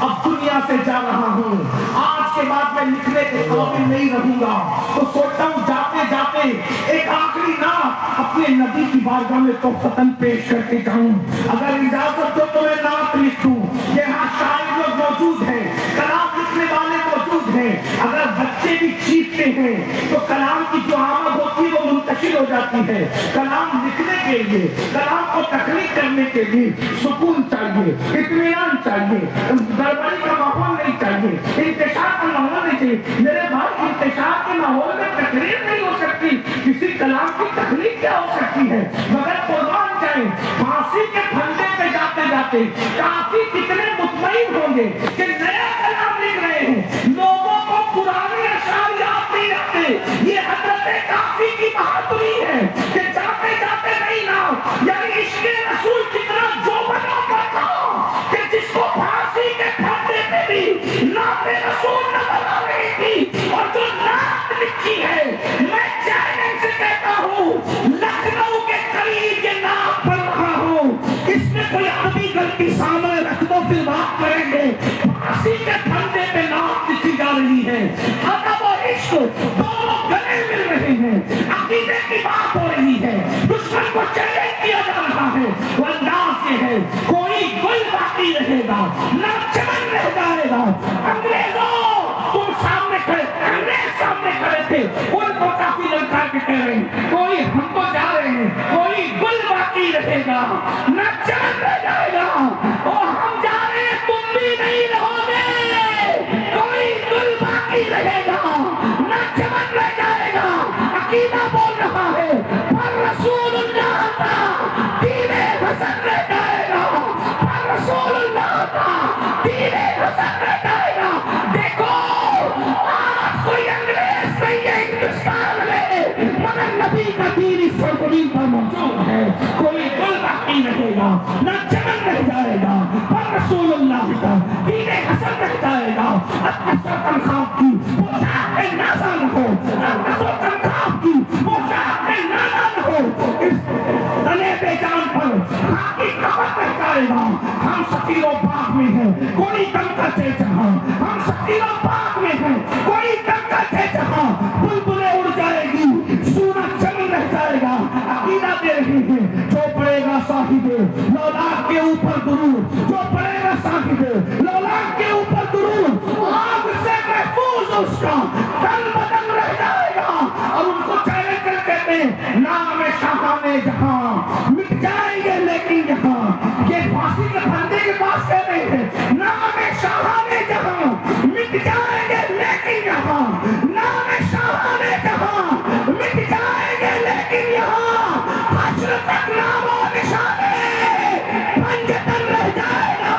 अब दुनिया से जा रहा हूँ, आज के बाद मैं लिखने के काबिल नहीं रहूंगा, तो सोचता हूँ जाते जाते एक आखिरी नात अपने नबी की बारगाह में तोहफतन पेश करके जाऊं। अगर इजाजत दो तो मैं नात लिख दूं। यहाँ शायर लोग मौजूद हैं, कलाम लिखने वाले मौजूद हैं, अगर बच्चे भी चीखते हैं तो कलाम की जो आमद होती है वो मुंतशिर हो जाती है। कलाम लिखने के लिए, कलाम को तख्लीक करने के लिए सुकून चाहिए, इत्मीनान चाहिए, गड़बड़ी का माहौल नहीं चाहिए, इंतशार का माहौल नहीं चाहिए। मेरे भाई इंतशार के माहौल में तकरीर नहीं हो सकती, किसी कलाम की तख्लीक क्या हो सकती है? मगर कुर्बान जाए, फांसी के फंदे पे जाते जाते काफी कितने मुतमईन होंगे कि नया कलाम लिख रहे हैं, लोगों को पुराने अशार याद नहीं रहते। ये हज़रत काफी की बहादुरी है कि जाते जाते नहीं ना, यानी इश्क़े रसूल कितना जो बना था कि जिसको फांसी के फंदे पे भी नाते रसूल नजर आ रही थी। और जो नात लिखी है, मैं चैलेंज से कहता हूँ, लखनऊ के करीब ये नात पढ़ रहा हूँ, इसमें कोई अभी गलती सामने रख दो फिर बात करेंगे। फांसी के फंदे पे नात लिखी जा रही है, अदब और इश्क दोनों गले मिल रहे हैं, अकीदे की बात हो रही है, दुश्मन को चैलेंज किया जा रहा है। वो अंदाज ये है कोई गुल बाकी रहेगा ना चमन रह जाएगा। अंग्रेजों तुम सामने खड़े, अंग्रेज सामने खड़े थे, उनको काफी ललकार के कह रहे हैं कोई हम तो जा रहे हैं, कोई गुल बाकी रहेगा ना चमन रह जाएगा। और हम जा रहे हैं, तुम भी नहीं रहोगे, कोई गुल बाकी रहेगा ना चमन रह जाएगा। अकीदा बोल रहा है पर रसूलुल्लाह का दीने हसन रह जाएगा, पर रसूलुल्लाह का दीने हसन रह जाएगा। देखो आज कोई अंग्रेज नहीं है हिंदुस्तान में, मगर नबी का दीन इस सरजमीन पर मौजूद है। कोई गुल बाकी रहेगा ना चमन रह जाएगा, पर रसूलुल्लाह का दीने हसन रह जाएगा। अशरफ खाब की पोशाक नाज़ा न हो, अशरफ खाब की पोशाक नाज़ा न हो, इस तले बेजान पर खाकी कफन रह जाएगा। हम सफीरों बाग में हैं, कोई दम का चेचहा, हम सफीरों बाग में हैं, कोई दम का चेचहा, बुलबुलें उड़ जाएगी, सूरज चमन रह जाएगा। अकीदा दे रहे हैं जो पड़ेगा साहिबे लौलाद के ऊपर दुरूद, जो पड़ेगा साहिबे लौलाद के ऊपर दुरूद, आग से महफूज उसका तन बदन रह जाएगा। और उनको ہیں نام شاہانے جہاں مٹ جائیں گے لیکن یہاں یہ پھانسی کے پھندے کے پاس کہہ رہے ہیں نام شاہانے جہاں مٹ جائیں گے لیکن یہاں نام شاہانے جہاں مٹ جائیں گے لیکن یہاں حشر تک نام و نشانے پنجتن رہ جائے گا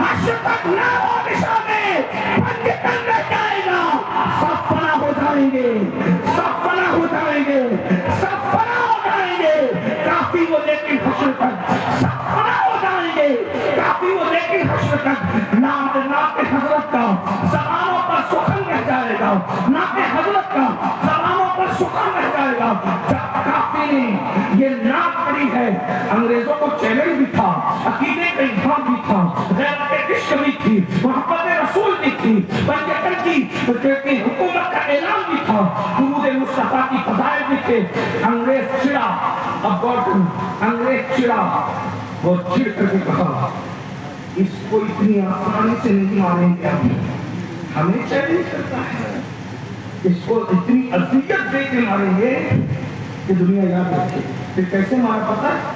حشر تک نام و نشانے پنجتن رہ جائے گا سب فنا ہو جائیں گے سب فنا ہو جائیں گے سب فنا ہو جائیں گے کافی وہ لیکن حشر تک سب فنا ہو جائیں گے کافی وہ لیکن حشر تک نام حضرت کا زبانوں پر سخن رہ جائے گا نام حضرت کا زبانوں پر سخن رہ جائے گا جب کافی نے یہ نام پڑی ہے انگریزوں کو چیلنج بھی تھا عقیدے کا امتحان بھی تھا غیرت عشق بھی تھی محبت رسول بھی تھی پنجتن کی حکومت کا اعلان بھی تھا درود مصطفیٰ کی فضائل بھی تھے انگریز چڑا اب غور کرو انگریز چڑا وہ چڑ کر کے کہا اس کو اتنی آسانی سے نہیں مانیں گے ہمیں چیلنج کرتا ہے اس کو اتنی اذیت دے کے ماریں گے کہ دنیا یاد رکھے پھر کیسے مارا پتا ہے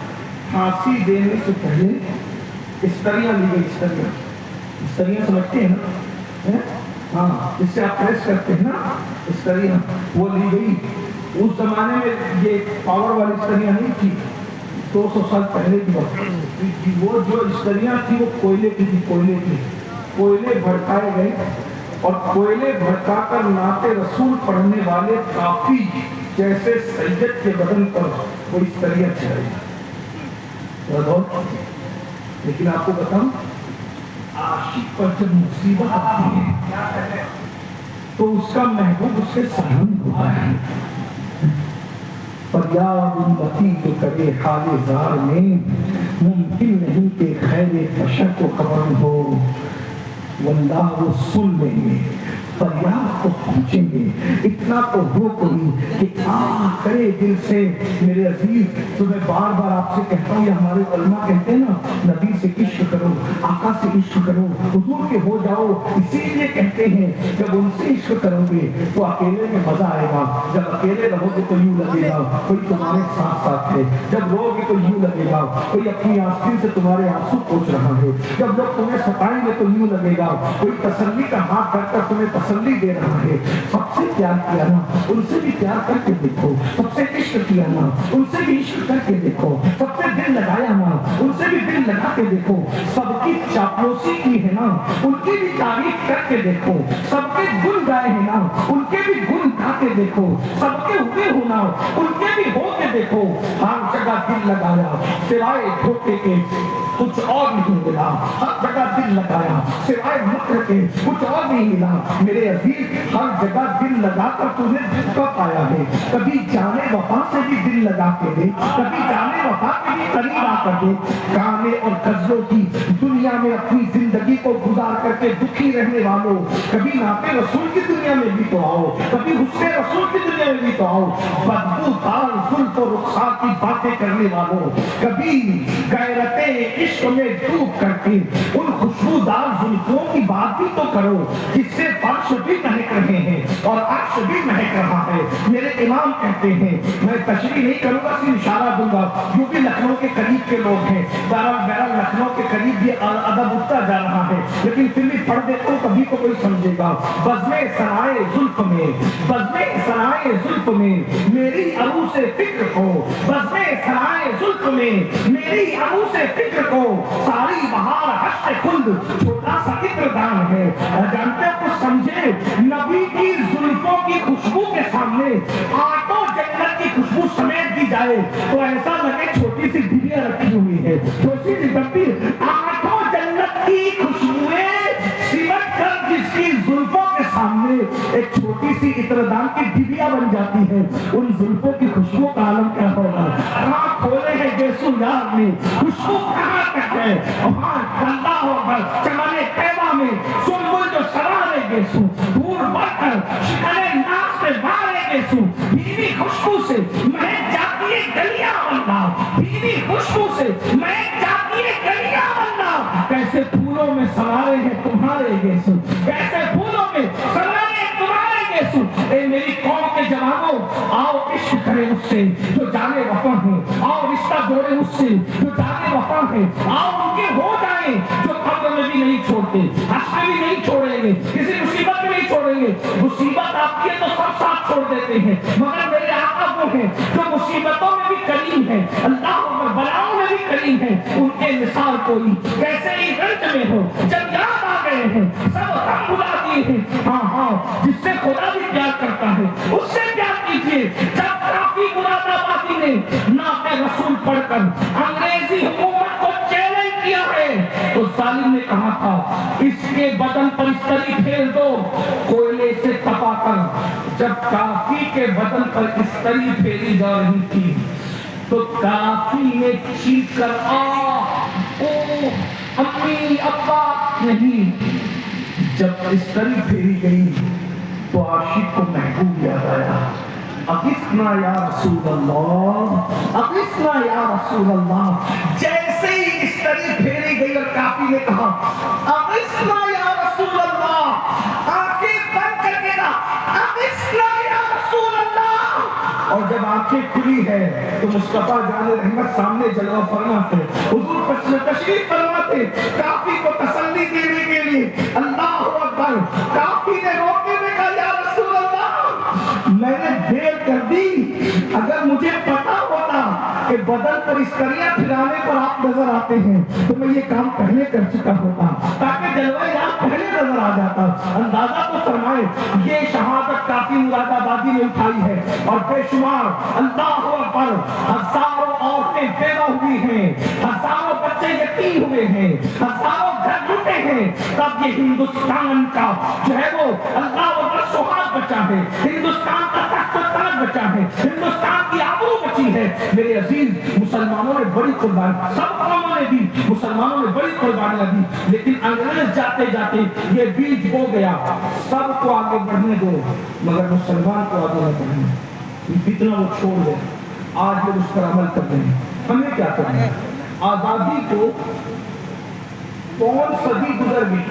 پھانسی دینے سے پہلے استریاں لی گئی استریاں سمجھتے ہیں نا ہاں اس سے آپ پریس کرتے ہیں نا استریاں وہ لی گئی اس زمانے میں یہ پاور والی استریاں نہیں تھی 200 سال پہلے کی بات وہ جو استریاں تھی وہ کوئلے کی تھی کوئلے بھڑکائے گئے اور کوئلے بھڑکا کر نعت رسول پڑھنے والے کافی جیسے سید کے بدن پر وہ استریاں چڑھائی لیکن آپ کو بتاؤں عاشق پر جب مصیبت آتی ہے تو اس کا محبوب اس سے سلام ہوتا ہے فریاد امتی جو کرے حال زار میں ممکن نہیں کہ خیر بشر کو خبر ہو واللہ وہ سن لیں گے فریاد کو پہنچیں گے اتنا تو ہو کوئی کہ کرے دل سے میرے عزیز تو میں بار بار آپ سے کہتا ہوں یہ ہمارے علماء کہتے ہیں نا نبی سے عشق کرو آقا سے عشق کرو حضور کے ہو جاؤ اسی لیے کہتے ہیں جب ان سے عشق کرو گے تو اکیلے میں مزہ آئے گا جب اکیلے رہو گے تو یوں لگے گا کوئی تمہارے ساتھ ساتھ ہے جب رو گے تو یوں لگے گا کوئی اپنی آستین سے تمہارے آنسو پوچھ رہا ہے جب لوگ تمہیں ستائیں گے تو یوں لگے گا کوئی تسلی کا ہاتھ کر کر تمہیں تسلی دے رہا ہے سب سے پیار کیا نا ان سے بھی پیار کر کے دیکھو سب سے عشق کیا نا ان سے بھی عشق کر کے دیکھو سب سے دل لگایا نا ان سے بھی دل لگا کے دیکھو سب کی چاپلوسی کی ہے نا ان کی بھی تعریف کر کے دیکھو سب کے گن گائے ہیں نا ان کے بھی گن گا کے دیکھو سب کے ہوئے ہونا ان کے بھی ہو کے دیکھو ہر جگہ دل لگایا سوائے دھوکے کے کچھ اور نہیں ملا ہر جگہ دل لگایا سوائے مکر کے کچھ اور نہیں ملا میرے عزیز ہر جگہ دل لگا کر تم نے دھوکا پایا ہے کبھی جانے وفا سے بھی دل لگا کے دے کبھی جانے وفا کے بھی قریب آ کر دے گانے اور غزلوں کی دنیا میں اپنی زندگی کو گزار کر کے دکھی رہنے والوں کبھی نعت رسول کی دنیا میں بھی تو آؤ کبھی حسن رسول کی دنیا میں بھی تو آؤ بدبو دار زلف و رخسار کی باتیں کرنے والوں کبھی غیرت عشق میں ڈوب کر کے ان خوشبودار زلفوں کی بات بھی تو کرو جس سے فرش بھی مہک رہے ہیں اور عرش بھی مہک رہا ہے میرے امام کہتے ہیں میں تشریح نہیں کروں گا صرف اشارہ دوں گا جو بھی لکھنؤ کے قریب کے لوگ ہیں بہرحال لکھنؤ کے قریب یہ ادب اٹھتا جا رہا ہے لیکن پھر بھی پڑھ دیتا ہوں کبھی تو کوئی سمجھے گا بزم سرائے زلف میں میری ابو سے فکر کو بزم سرائے زلف میں میری ابو سے فکر کو ساری بہار حشر خلد چھوٹا سا اقتدار ہے جانتے ہیں کچھ سمجھے نبی کی زلفوں کی خوشبو کے سامنے آٹو جنت کی خوشبو سمیٹ دی جائے تو ایسا لگے چھوٹی سی ڈبیا رکھی ہوئی ہے چھوٹی سی ڈبی آٹو جنت کی خوشبوئیں سمٹ کر جس کی زلفوں کے سامنے ایک چھوٹی سی اطردان کی ڈبیا بن جاتی ہے ان زلفوں کی خوشبو کا عالم کیا ہوگا کہاں کھولے ہیں یسوع یار نے خوشبو کہاں تک ہے وہاں بندہ ہوگا چمنے طیبہ میں سنبل جو سوارے یسوع دور بڑھ کر شکنے ناس پہ مارے یسوع بیوی خوشبو سے مہک جاتی ہے گلیاں بندہ بیوی خوشبو سے مہک جاتی ہے گلیاں بندہ کیسے پھولوں میں سوارے ہیں تمہارے یسوع کیسے پھولوں میں سوارے ہیں تمہارے یسوع اے میری قوم کے جوانوں آؤ عشق کریں اس سے जो जाने वफा हैं, आओ रिश्ता जोड़े उससे जो जाने वफा हैं, आओ उनके हो जाए जो कब्र में भी नहीं छोड़ते, हश्र में भी नहीं छोड़ेंगे, किसी मुसीबत में नहीं छोड़ेंगे। मुसीबत आपकी है तो सब साथ छोड़ देते हैं, मगर मेरे आका वो हैं जो मुसीबतों में भी करीम है, अल्लाह अकबर, बलाओं में भी करीम है। उनके मिसाल कोई कैसे ही रंज में हो, जब याद आ गए हैं सब हम भुला दिए हैं। हाँ हाँ, जिससे खुदा भी प्यार करता है उससे प्यार कीजिए। जब काफी मुरादाबादी ने नाते रसूल पढ़कर अंग्रेजी हुकूमत को चैलेंज किया है तो जालिम ने कहा था इसके बदन पर इस्तरी फेर दो कोयले से तपाकर। जब काफी के बदन पर इस्तरी फेरी जा रही थी तो काफी ने चीख कर ओ अम्मी अब्बा नहीं। जब इस्तरी फेरी गई तो आशिक को महबूब याद आया। अगिस्ना या रसूल अल्लाह, अगिस्ना या रसूल अल्लाह। जैसे ही इस्तरी फेरी गई और काफी ने कहा अगिस्ना या रसूल अल्लाह, आंखें बंद करके कहा अगिस्ना या रसूल अल्लाह। और जब आंखें खुली है तो मुस्तफा जाने रहमत सामने जलवा फरमाते, हुजूर तशरीफ फरमाते काफी को तसल्ली देने के लिए। अल्लाह अकबर। काफी ने रोके में कहा या रसूल अल्लाह, मैंने देर कर दी, अगर मुझे पता होता कि बदन पर इस्तरियां फिराने पर आप नजर आते हैं तो मैं ये काम पहले कर चुका होता ताकि जलवाए आप पहले नजर आ जाता। अंदाजा तो फरमाए ये शहादत काफी मुरादाबादी ने उठाई है और बेशुमार अल्लाह अकबर हजारों औरतें बेवा हुई हैं, हजारों बच्चे यतीम हुए हैं, हजारों घर टूटे हैं। तब ये हिंदुस्तान का जो है वो अल्लाह अकबर सुहाग बचा है, हिंदुस्तान का तख्त ताज बचा है, हिंदुस्तान की आबरू बची है। मेरे अजीज मुसलमानों ने बड़ी कुर्बानी, सब कौमों ने दी, मुसलमानों ने बड़ी कुर्बानियां दी, लेकिन अंग्रेज जाते जाते ये बीज बो गया। सबको आगे बढ़ने दो मगर मुसलमान को आगे न बढ़ने, इतना वो छोड़ दे। आज लोग उस पर अमल कर रहे हैं, हमें क्या करना है? आजादी को कौन सदी गुजर गई,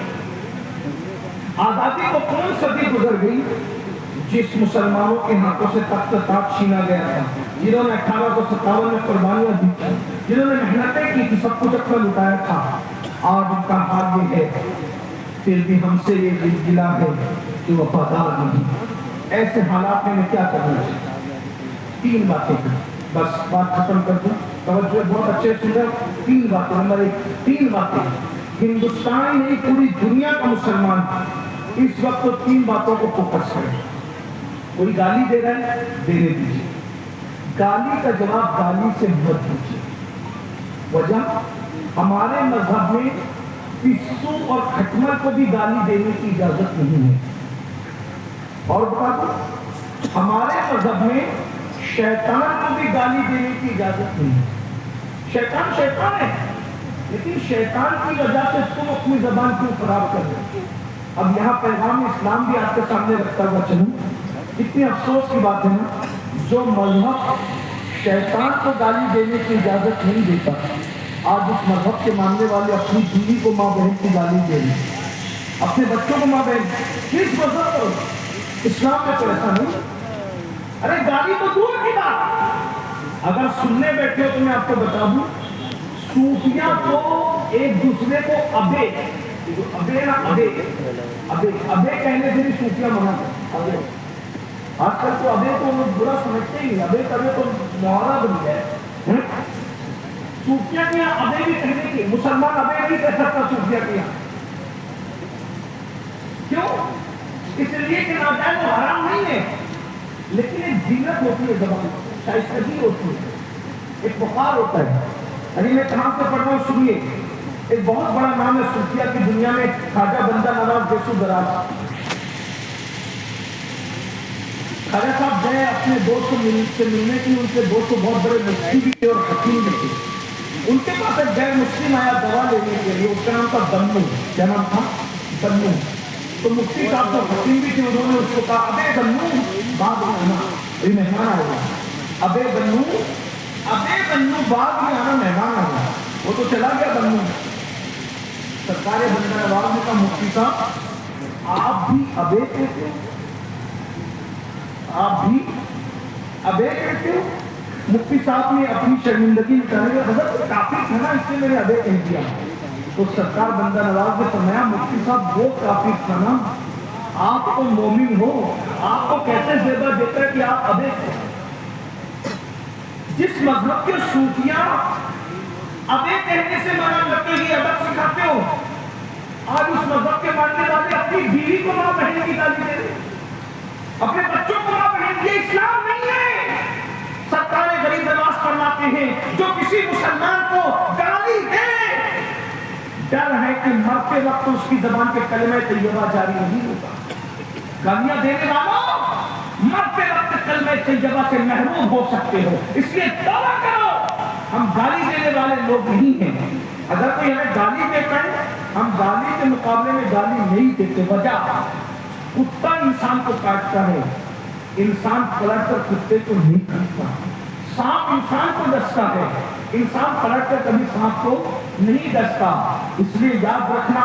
आजादी को कौन सदी गुजर गई जिस मुसलमानों के हाथों से तख्त ताज छीना गया था, जिन्होंने 1857 में कुर्बानियां दी थी, जिन्होंने मेहनतें की थी, सब कुछ अपना लुटाया था। आज उनका हाल ये है, फिर भी हमसे ये गिला है कि वफादार नहीं। ऐसे हालात में क्या करना चाहिए? 3 बातें, बस बात खत्म कर दूं। तवज्जो बहुत अच्छे सुने। 3 बातें। नंबर 1, 3 बातें हिंदुस्तान नहीं पूरी दुनिया का मुसलमान इस वक्त तो 3 बातों को फोकस करे। कोई गाली दे रहा है, देने दीजिए, गाली का जवाब गाली से मत दीजिए। वजह हमारे मजहब में पिस्सू और खटमल को भी गाली देने की इजाजत नहीं है। और बता दो हमारे मजहब में शैतान को भी गाली देने की इजाजत नहीं है। शैतान शैतान है, लेकिन शैतान की वजह से तुम अपनी जबान क्यों खराब कर रहे हो? अब यहाँ पैगाम इस्लाम भी आपके सामने रखता हुआ चलूं। कितनी अफसोस की बात है ना, जो मजहब शैतान को गाली देने की इजाजत नहीं देता, आज उस मजहब के मानने वाले अपनी बीवी को माँ बहन की गाली दे रहे, अपने बच्चों को माँ बहन। किस मजहब करो? इस्लाम में तो ऐसा नहीं। अरे गाली तो दूर की बात, अगर सुनने बैठे हो तो मैं आपको बता दूं, सूफिया को एक दूसरे को अबे ना अबे कहने से भी सूफिया मना कर। अबे आजकल तो अबे को लोग बुरा समझते ही, अबे कभी तो मुहावरा बन गया। सूफिया के यहाँ अबे भी कहने की, मुसलमान अबे नहीं कह सकता सूफिया के यहाँ। क्यों? इसलिए कि नाजायज वो हराम नहीं है, लेकिन एक जीनत होती है, जबान शाइस्तगी होती है, एक बुखार होता है। अरे मैं कहाँ से पढ़ रहा हूँ सुनिए। एक बहुत बड़ा नाम है सूफिया की दुनिया में, ख्वाजा बंदा नवाज बेसु दराज। ख्वाजा साहब गए अपने दोस्त से मिलने की, उनके दोस्त बहुत बड़े मुफ्ती भी थे और हकीम भी थे। उनके पास एक गैर मुस्लिम आया दवा लेने के लिए, उसका नाम था दन्नू। क्या नाम था? दन्नू। तो मुफ्ती साहब जो हकीम भी थे उन्होंने उसको कहा अबे दन्नू बाद में आना, ये मेहमान आएगा। अबे दन्नू बाद में आना, मेहमान आएगा। वो तो चला गया दन्नू। सरकार बंदा नवाज ने कहा मुफ्ती साहब आप भी अबे कहते हो, आप भी अबे कहते हो? मुफ्ती साहब ने अपनी शर्मिंदगी निकाली, हजरत काफिर था ना इसलिए मैंने अबे कह दिया। तो सरकार बंदा नवाज ने फरमाया मुफ्ती साहब वो काफिर था ना, आप तो मोमिन हो, आपको कैसे जेबा देता है कि आप अबे जिस मजहब के सूफिया अबे कहने से मना करते ही अदब सिखाते हो, आज उस मजहब के मानने वाले अपनी बीवी को मां बहन की गाली दे रहे, अपने बच्चों को मां बहन, ये इस्लाम नहीं है। सरकारें गरीब नवाज फरमाते हैं जो किसी मुसलमान को गाली दे, डर है कि मरते वक्त उसकी जबान पे कलमे तैयबा जारी नहीं होगा। गालियां देने वालों, मरते वक्त कलमे तैयबा से महरूम हो सकते हो, इसलिए तौबा करो। हम गाली देने वाले लोग नहीं हैं। अगर कोई हमें गाली देता है, हम गाली के मुकाबले में गाली नहीं देते। वजह, कुत्ता इंसान को काटता है, इंसान पलट कर कुत्ते को नहीं काटता। सांप इंसान को डसता है, इंसान पलट कर कभी सांप को नहीं डसता। इसलिए याद रखना,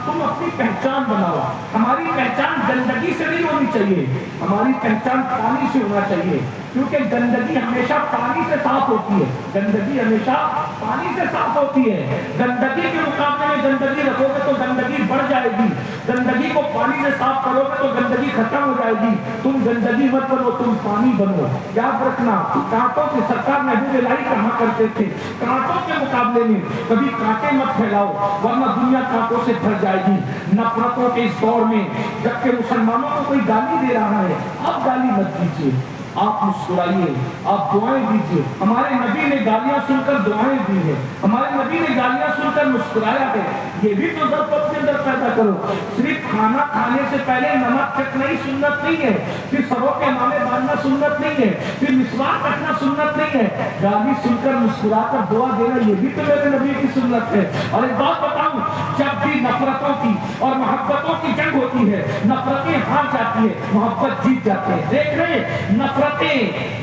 तुम अपनी पहचान बनाओ। हमारी पहचान गंदगी से नहीं होनी चाहिए, हमारी पहचान पानी से होना चाहिए, क्योंकि गंदगी हमेशा पानी से साफ होती है। गंदगी हमेशा पानी से साफ होती है। गंदगी के मुकाबले में गंदगी रखोगे तो गंदगी बढ़ जाएगी, गंदगी को पानी से साफ करोगे तो गंदगी खत्म हो जाएगी। तुम गंदगी मत बनो, तुम पानी बनो। याद रखना, कांटों की सरकार महबूब इलाही कहा करते थे, कांटों के मुकाबले में कभी कांटे मत फैलाओ, वरना दुनिया कांटों से भर जाएगी। नफरतों के इस दौर में जबकि मुसलमानों को कोई गाली दे रहा है, आप गाली मत दीजिए, आप मुस्कुराइए, आप दुआएं दीजिए। हमारे नबी ने गालियां सुनकर दुआएं दी है, हमारे नबी ने गालियां सुनकर मुस्कुराया है। ये भी तो जरूरत अपने अंदर पैदा करो। सिर्फ खाना खाने से पहले नमक चखना ही सुन्नत नहीं है, फिर सबों के नामे बांधना सुन्नत नहीं है, फिर मिसवाक रखना सुन्नत नहीं है। गाली सुनकर मुस्कुराकर दुआ देना ये भी तो मेरे नबी की सुन्नत है। और एक बात बताऊं, जब भी नफरतों की और मोहब्बतों की जंग होती है, नफरतें हार जाती है, मोहब्बत जीत जाती है। देख रहे नफरतें,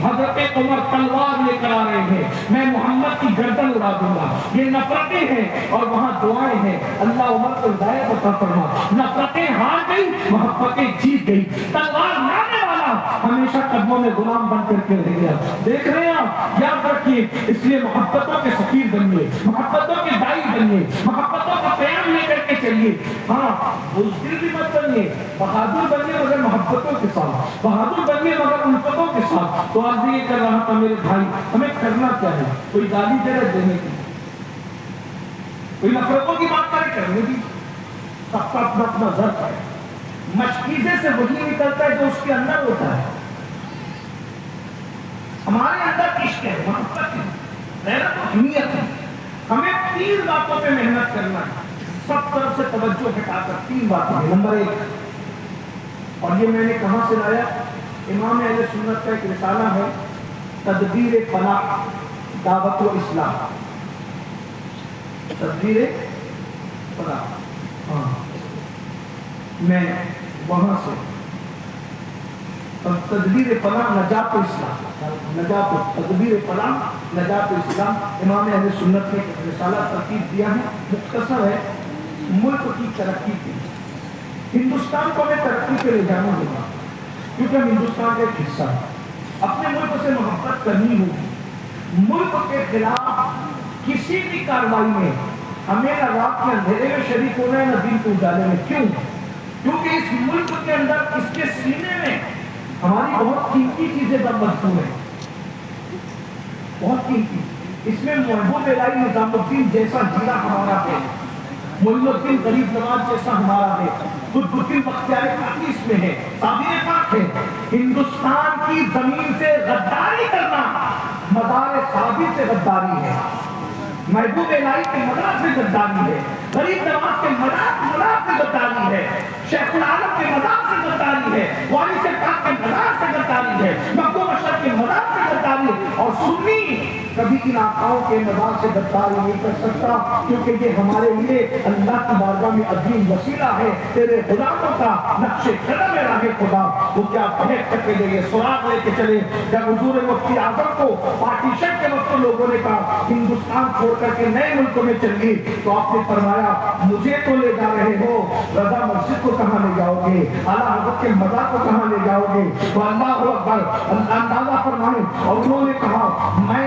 हजरत उमर तलवार लेकर आ रहे हैं, मैं मोहम्मद की गर्दन उड़ा दूंगा, ये नफरतें हैं। और वहां दुआएं हैं, अल्लाह उमर को हिदायत अता फरमा। नफरतें हार गई, मोहब्बतें जीत गई। तलवार लाने वाला हमेशा कदमों में गुलाम बन करके रह गया। देख रहे हैं आप, याद रखिए। इसलिए मोहब्बतों के सफीर बनिए, मोहब्बतों के दाई बनिए, मोहब्बतों का प्यार लेकर के चलिए। हाँ, बुज़दिल भी मत बनिए, बहादुर बनिए मगर मोहब्बतों के साथ, बहादुर बनिए मगर उल्फतों के साथ। तो आज ये कर रहा था मेरे भाई, हमें करना क्या है? कोई गाली दे रहा देने की, कोई नफरतों की बात करे करने की, सबका अपना अपना ज़र्फ है। मशकीज़े से वही निकलता है जो उसके अंदर होता है। हमारे अंदर इश्क है, मोहब्बत है, गैरत और नियत है। हमें 3 बातों पे मेहनत करना है, सब तरफ से तवज्जो हटाकर 3 बातें हैं। नंबर 1, और ये मैंने कहां से लाया, इमाम अहले सुन्नत का एक रिसाला है, तदबीर फलाह दावत व इस्लाह। तदबीर फलाह, हाँ, मैं वहां से तदबीर फलाह नजात इस्लाम, नजात तदबीर फलाह नजात इस्लाम। इमाम अहले सुन्नत ने एक रिसाला तरतीब दिया है, मुख्तसर है, मुल्क की तरक्की की। हिंदुस्तान को हमें तरक्की पे ले जाना होगा, क्योंकि हम हिंदुस्तान का एक हिस्सा है। अपने मुल्क से मोहब्बत करनी होगी। मुल्क के खिलाफ किसी भी कार्रवाई में हमें न रात के अंधेरे में शरीक होना है, न दिन के उजाले में। क्यों? क्योंकि इस मुल्क के अंदर, इसके सीने में हमारी बहुत कीमती चीजें दब मजबूर है, बहुत कीमती। इसमें महबूब इलाही निजामुद्दीन जैसा हीरा हमारा है, मोइनुद्दीन गरीब नवाज जैसा हमारा है, कुतुबुद्दीन बख्तियार काकी इसमें है, साबिर पाक है। हिंदुस्तान की जमीन से गद्दारी करना मदार साबिर से गद्दारी है, महबूब इलाही के मदार से गद्दारी है, गरीब नवाज के मदार से गद्दारी है, शेखुल आलम के मदार से गद्दारी है, वारिस पाक के मदार से गद्दारी है, मखदूम अशरफ के मदार से गद्दारी है। और सुन्नी कभी इन आकाओं के मदार से गद्दारी नहीं कर सकता, क्योंकि ये हमारे लिए अल्लाह की बारगाह में अजीम वसीला है। तेरे गुलामों का नक्शे कदम है राहे खुदा, वो क्या भेंट करके देंगे, सुराग लेके चले। जब हुजूर मुफ्ती आजम को पार्टीशन के वक्त लोगों ने कहा हिंदुस्तान छोड़ करके नए मुल्कों में चलिए, तो आपने फरमाया मुझे तो ले जा रहे हो, रजा मस्जिद को कहाँ ले जाओगे, आला हज़रत के मज़ार को कहाँ ले जाओगे? तो अल्लाह अकबर, अंदाजा फरमाए। और उन्होंने कहा मैं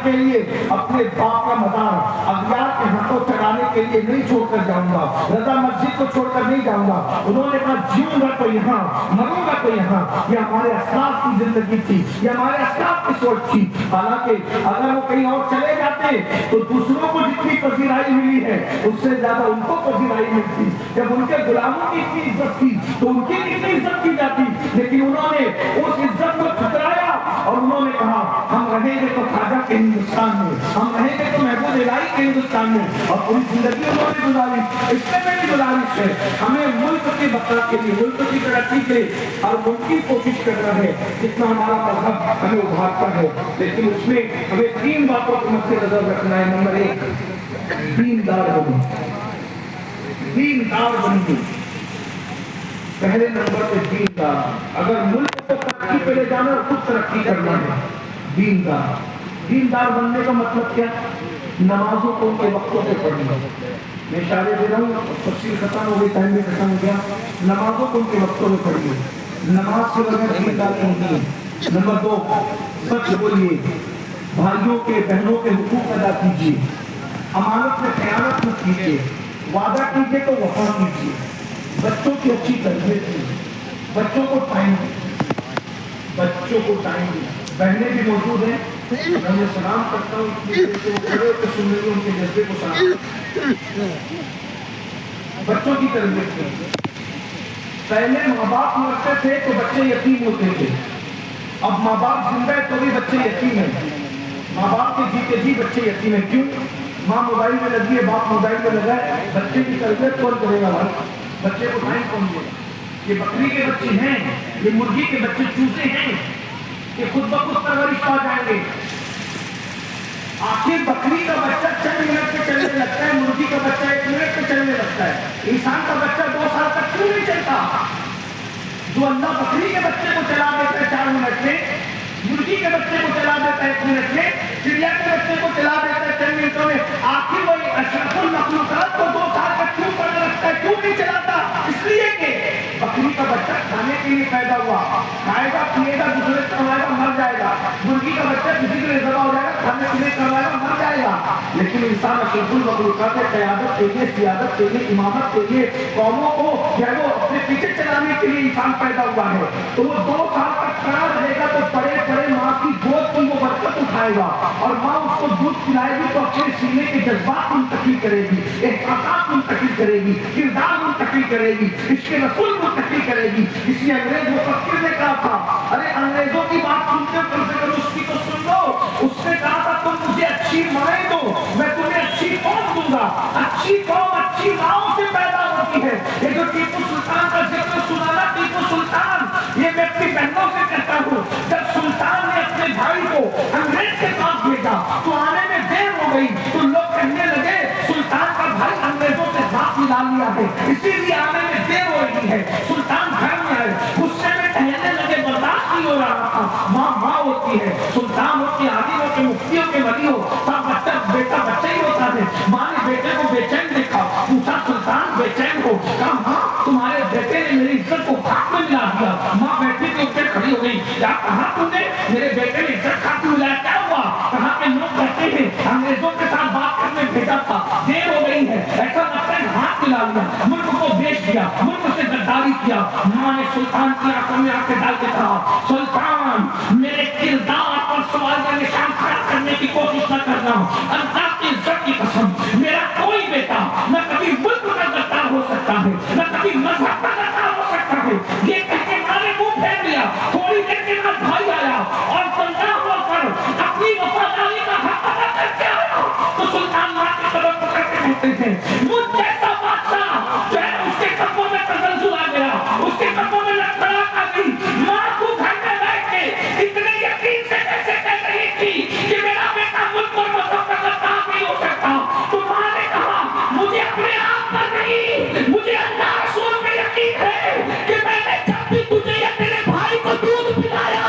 के लिए अपने बाप का मजार अगयार के हाथों चढ़ाने के लिए नहीं छोड़कर जाऊंगा, रजा मस्जिद को छोड़कर नहीं जाऊंगा। उन्होंने कहा जीऊंगा तो यहाँ, मरूंगा तो यहाँ। ये हमारे असलाफ की जिंदगी थी, ये हमारे असलाफ की सोच थी। हालांकि अगर वो कहीं और चले जाते तो दूसरों को जितनी पजीराई मिली है उससे ज्यादा उनको पजीराई मिलती। जब उनके गुलामों की इतनी इज्जत थी तो उनकी कितनी इज्जत की जाती, लेकिन उन्होंने उस इज्जत को ठुकराया और उन्होंने कहा हम रहेंगे तो खाजा के हिंदुस्तान में, हम रहेंगे तो महबूब इलाही के हिंदुस्तान में। और पूरी जिंदगी उन्होंने गुजारी। इससे मेरी गुजारिश है, हमें मुल्क की बका के लिए, मुल्क की तरक्की के लिए हर मुमकिन कोशिश करना है जितना हमारा मजहब हमें उभारता है, लेकिन उसमें हमें 3 बातों को मद्देनजर रखना है। नंबर 1, दीनदार बनो, दीनदार बनिए। पहले नंबर पे दीनदार। अगर मुल्क को तरक्की पे ले जाना और खुद तरक्की करना है, दीनदार। दीनदार बनने का मतलब क्या? नमाजों को उनके वक्तों पे पढ़ना। मैं इशारे दे रहा हूँ, तफसील खत्म हो गई, टाइम भी खत्म हो गया। नमाजों को उनके वक्तों में पढ़िए, नमाज के बगैर दीनदार नहीं है। नंबर 2, सच बोलिए, भाइयों के बहनों के हुकूक अदा कीजिए, अमानत में खयानत मत कीजिए, वादा कीजिए तो वफा कीजिए, बच्चों की अच्छी तरबियत कीजिए, बच्चों को टाइम दीजिए। बहनें भी मौजूद हैं, मैं उन्हें सलाम करता हूँ, खड़े होकर सुन रही उनके जज्बे को सलाम। बच्चों की तरबियत कीजिए। पहले माँ बाप मरते थे तो बच्चे यतीम होते थे, अब माँ बाप जिंदा है तो भी बच्चे यतीम हैं। माँ बाप के जीते जी बच्चे यतीम हैं। क्यों? माँ मोबाइल में लगी है, बाप मोबाइल में लगा है, बच्चे की तरबियत कौन करेगा भाई? बच्चे को टाइम कौन देगा? ये बकरी के बच्चे हैं, ये मुर्गी के बच्चे चूजे हैं, ये खुद ब खुद परवरिश पा जाएंगे। आखिर बकरी का बच्चा चंद मिनट में चलने लगता है, मुर्गी का बच्चा 1 मिनट में चलने लगता है, इंसान का बच्चा 2 साल तक क्यों नहीं चलता? जो अल्लाह बकरी के बच्चे को चला देता है 4 मिनट में, मुर्गी के बच्चे को चला देता है 1 मिनट में, चिड़िया के बच्चे को चला देता है 10 मिनटों में, आखिर वही अशरफुल मखलूकात को 2 साल तक क्यों पढ़ने लगता है, क्यों नहीं चलाता? इसलिए कि बकरी का बच्चा खाने के लिए पैदा हुआ, खाएगा पिएगा, दूसरे करवाएगा, मर जाएगा। मुर्गी का बच्चा किसी के लिए जमा हो जाएगा, खाने पीने करवाएगा, मर जाएगा। लेकिन इंसान अशरफुल मखलूकात है, क़यादत के लिए, सियादत के लिए, इमामत के लिए, कौमों को या वो अपने पीछे चलाने के लिए इंसान पैदा हुआ है। तो वो 2 साल तक खड़ा रहेगा तो बड़े बड़े माँ की गोद की वो बरकत उठाएगा और माँ उसको दूध पिलाएगी तो अपने सीने के जज्बात मुंतकिल करेगी, एहसासात मुंतकिल करेगी, किरदार मुंतकिल करेगी, इसके रसूल मुंतकिल करेगी। इसी अंग्रेज मुफक्किर ने कहा था, अरे अंग्रेजों की बात सुनते हो, कम से कम उसकी तो सुन लो। उसने कहा था तुम मुझे अच्छी माएँ दो, मैं तुम्हें अच्छी कौम दूंगा। अच्छी कौम अच्छी माओं से पैदा होती है। ये जो टीपू सुल्तान का जिक्र सुना ना, टीपू सुल्तान, ये मैं अपनी बहनों से कहता हूँ, जब सुल्तान ने अपने भाई को अंग्रेज के पास भेजा तो आने में देर हो गई, तो लोग कहने लगे सुल्तान का भाई अंग्रेजों से हाथ मिला लिया है, इसीलिए आने में देर हो रही है। सुल्तान घर में आए, गुस्से में कहने लगे, बर्दाश्त नहीं हो रहा था। माँ होती है, सुल्तान होती है, आदिम हो के, मुफ्तियों के वली हो, सब बच्चा बेटा बच्चा ही होता है। माँ ने बेटे को बेचैन देखा, पूछा सुल्तान बेचैन हो? कहा हाँ, तुम्हारे बेटे ने मेरी इज्जत को खाक में मिला दिया। माँ बैठी के ऊपर खड़ी हो गई, क्या कहा तुमने? मेरे बेटे ने इज्जत खाक में मिलाया, क्या हुआ? कहा के लोग कहते हैं अंग्रेजों के साथ बात करने भेजा था, देर हो गई है, ऐसा लगता है हाथ मिला लिया, मुल्क को बेच दिया, मुल्क से गद्दारी किया। माँ ने सुल्तान की आंखों में आंखें डाल के कहा, सुल्तान मेरे किरदार पर सवाल का निशान खड़ा करने की कोशिश न करना। अल्लाह की इज्जत की कसम, मेरा कोई बेटा न कभी मुल्क का गद्दार हो सकता है, न कभी मजहब का गद्दार हो सकता है। ये कह के माँ ने मुंह फेर लिया। थोड़ी देर के बाद भाई आया और तैयार होकर अपनी वफादारी का हक अदा करके आया। तो सुल्तान माँ के कदम पकड़ के कहते थे, मुझ जैसा बादशाह जो है उसके कदमों में तसल्सल आ गया, उसके कदमों में लड़खड़ाहट आ गई। माँ को घर में बैठ के इतने यकीन से कैसे कह रही थी कि मेरा बेटा मुल्क और मजहब का गद्दार नहीं हो सकता। तो माँ ने कहा, मुझे अपने आप पर नहीं, मुझे अल्लाह रसूल पे यकीन है कि मैंने जब भी तुझे या तेरे भाई को दूध पिलाया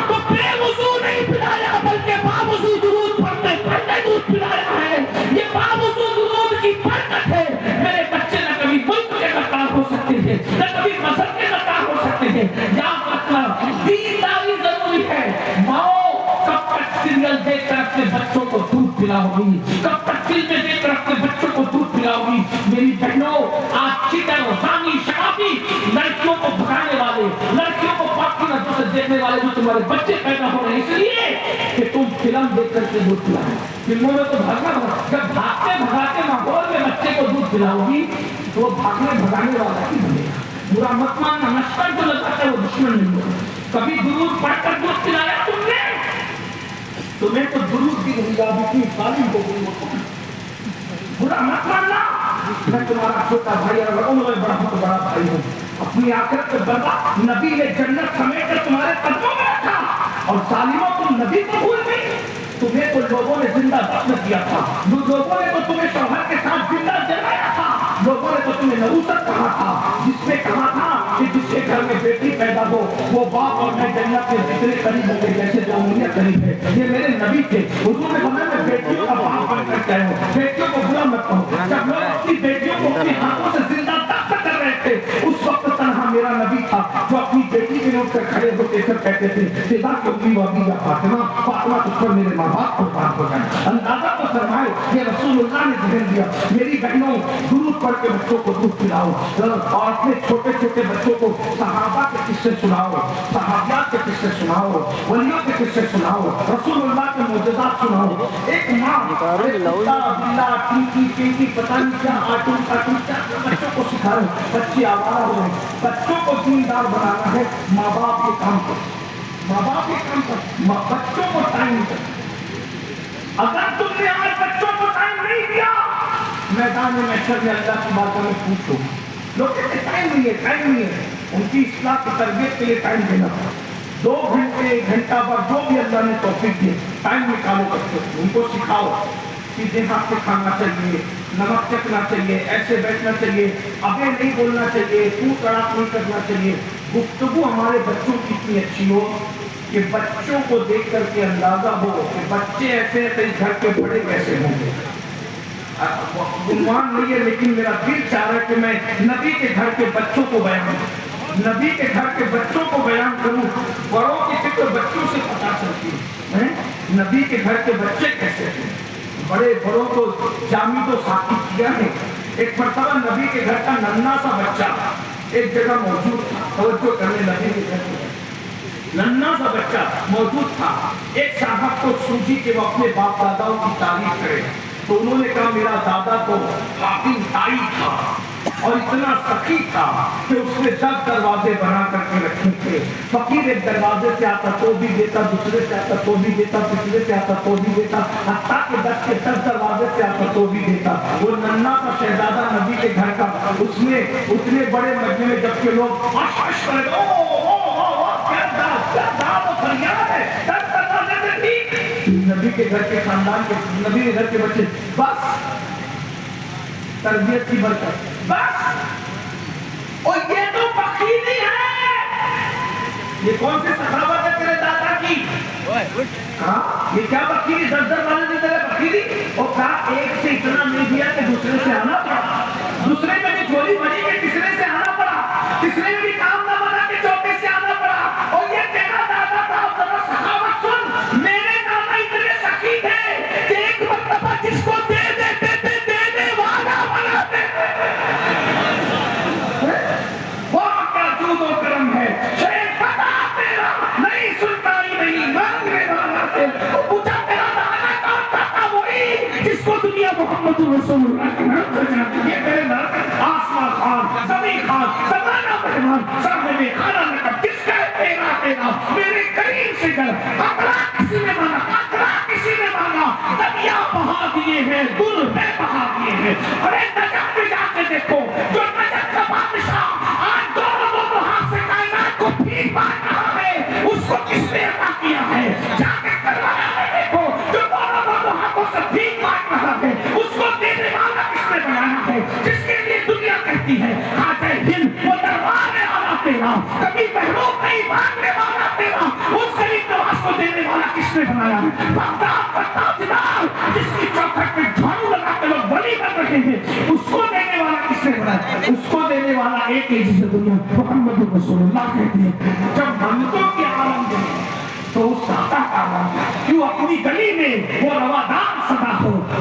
तो बेवजू नहीं पिलाया, बल्कि बावजू दुरूद पढ़ते पढ़ते दूध पिलाया है। ये बावजू दुरूद की बरकत है। मेरे बच्चे न कभी मुल्क के गद्दार हो सकते हैं, न कभी मजहब के गद्दार हो सकते हैं। याद रखना, दीनदारी जरूरी है। माओ कब तक सीरियल देखकर अपने बच्चों को पिलाओगी? कब तक फिल्में देखकर अपने बच्चों को दूध पिलाओगी? मेरी बहनों, आज चिटर, जानी, शराबी, लड़कियों को भगाने वाले, लड़कियों को पाप की नजरों से देखने वाले जो तुम्हारे बच्चे पैदा हो रहे हैं इसलिए कि तुम फिल्म देख करके दूध पिलाओ। फिल्मों में तो भागना, जब भागते भगाते माहौल में बच्चे को दूध पिलाओगी तो वो भागने भगाने वाला ही बनेगा। बुरा मत मानना, नमस्कार जो लगाता है वो दुश्मन नहीं होगा। कभी दुरूद पढ़कर दूध पिलाया तुमने? तुम्हें तो दुरूद भी नहीं याद, इतनी जालिम हो गई हो। बुरा मत मानना, मैं तुम्हारा छोटा भाई और उम्र में बड़ा हूं तो बड़ा भाई हूँ। अपनी आखिरत पे बर्बाद नबी ने जन्नत समेट कर तुम्हारे कदमों में रखा और जालिमों तुम नबी को भूल गई। तुम्हें तो लोगों ने जिंदा दफन किया था, लोगों ने तो तुम्हें शौहर के साथ जिंदा जलाया था, लोगों ने तो तुम्हें नबूसत कहा था, जिसने कहा था कि जिसके घर में बेटी पैदा हो वो बाप और मैं जन्नत के जितने करीब होंगे जैसे जो उंगलियां करीब है। ये मेरे नबी थे, हुजूर ने फरमाया मैं बेटियों का बाप बनकर गया हूं, बेटियों को बुरा मत कहो। जब लोग अपनी बेटियों को अपने हाथों से जिंदा दफन कर रहे थे उस वक्त तन्हा मेरा नबी था जो अपनी बेटी के लिए उठकर खड़े होकर फिर कहते थे फिदा क्योंकि वो अभी फातिमा, फातिमा तुझ पर मेरे माँ बाप कुर्बान हो जाए। अंदाजा तो फरमाए ये रसूलुल्लाह ने जहन दिया। मेरी बहनों, दुरूद पढ़ के बच्चों को दूध पिलाओ और अपने छोटे छोटे बच्चों को सहाबा के किस्से सुनाओ, सहाबियात के किस्से सुनाओ, वलियों के किस्से सुनाओ, रसूलुल्लाह के मुजज़ात सुनाओ। एक माँ बिल्ला टीकी पता नहीं क्या आटून क्या बच्चों को सिखाओ। बच्चे आवारा हो गए, बच्चों को दीनदार बनाना है, माँ बाप ये काम कर, माँ बाप ये काम कर, बच्चों को टाइम कर। अगर तुमने हमारे बच्चों को टाइम नहीं दिया मैदान में महशर में अल्लाह की बातों में पूछो। लोग कहते टाइम नहीं है, टाइम नहीं है। उनकी इस्लाह की तरबियत के लिए टाइम देना, 2 घंटे 1 घंटा पर जो भी अल्लाह ने तौफीक दी टाइम निकालो बच्चों को, उनको सिखाओ सीधे हाथ से खाना चाहिए, नमक चखना चाहिए, ऐसे बैठना चाहिए, अबे नहीं बोलना चाहिए, तू तड़ाक नहीं करना चाहिए। गुफ्तगू हमारे बच्चों की इतनी अच्छी हो कि बच्चों को देख करके अंदाजा हो कि बच्चे ऐसे हैं तो इस घर के बड़े कैसे होंगे। गुमान नहीं है लेकिन मेरा दिल चाह रहा है कि मैं नबी के घर के बच्चों को बयान करूं, नबी के घर के बच्चों को बयान करूं। बड़ों की फिक्र बच्चों से पता चलती है, नबी के घर के बच्चे कैसे हैं। बड़े बड़ों को जामी तो साथी किया है। एक मरतबा नबी के घर का नन्ना सा बच्चा एक जगह मौजूद था, तवज्जो करने नबी के घर में नन्ना सा बच्चा मौजूद था। एक साहब को सूझी कि वो अपने बाप दादाओं की तारीफ करे तो उन्होंने कहा मेरा दादा तो हाकिम ताई था और इतना सखी था कि उसने 10 दरवाजे बना करके रखे थे। फकीर एक दरवाजे से आता तो भी देता, दूसरे से आता तो भी देता, तीसरे से आता तो भी देता, हत्ता के 10 के 10 दरवाजे से आता तो भी देता। वो नन्ना सा शहजादा नबी के घर का, उसने उतने बड़े मजमे में जबकि लोग नबी के घर के खानदान के, नबी के घर के बच्चे बस तरबियत की बरकत बस। और ये तो बखीली है, ये कौन से सखावत है तेरे दादा की? ये क्या बखीली, 10 वाले ने तेरे बखीली और कहा एक से इतना नहीं दिया कि दूसरे से आना पड़ा, दूसरे में भी झोली बड़ी के तीसरे से आना पड़ा, तीसरे में भी काम ना बना के चौथे से आना पड़ा। और ये तेरा दादा था, जरा सखावत सुन। मेरे दादा इतने सखी थे कि एक मरतबा जिसको दे देते थे देने वाला बनाते थे। वाह क्या जूदो करम है, शेर पता तेरा नहीं सुल्तानी नहीं मांगने वाला तेरा। वो पूछा तेरा दादा कौन था? वही जिसको दुनिया मोहम्मद रसूलुल्लाह के नाम से जानती है। तेरे नाम आसमान खान, ज़मीन खान, ज़माना मेहमान, सामने में खाना नकब किसका है? तेरा तेरा मेरे करीब से कर। अकड़ा किसी ने माना, अकड़ा किसी ने माना, दरिया बहा दिए हैं, गुल में बहा दिए हैं। अरे नजफ में जाके देखो, जो नजफ का बादशाह आज दोनों हाथ से कायनात को भीख मांग रहा है, उसको किसने अता किया है? जाके करवाया है देखो, जो दोनों हाथों से भीख मांग रहा है, उसको देने वाला किसने बनाया है? जिसके लिए दुनिया कहती है आजा हिंद, वो दरबार वाला तेरा, कभी महबूब नहीं मांगने वाला तेरा, उस गरीब नवाज को देने वाला किसने बनाया? बगदाद का ताजदार जिसकी चौखट पे झाड़ू लगा के लोग बलि कर रहे हैं, उसको देने वाला किसने बनाया? उसको देने वाला एक ही जिसे दुनिया मोहम्मद रसूलुल्लाह कहती है। जब मन्नतों की आलम दे तो उस दाता का आलम क्यों अपनी गली में वो रवादार सदा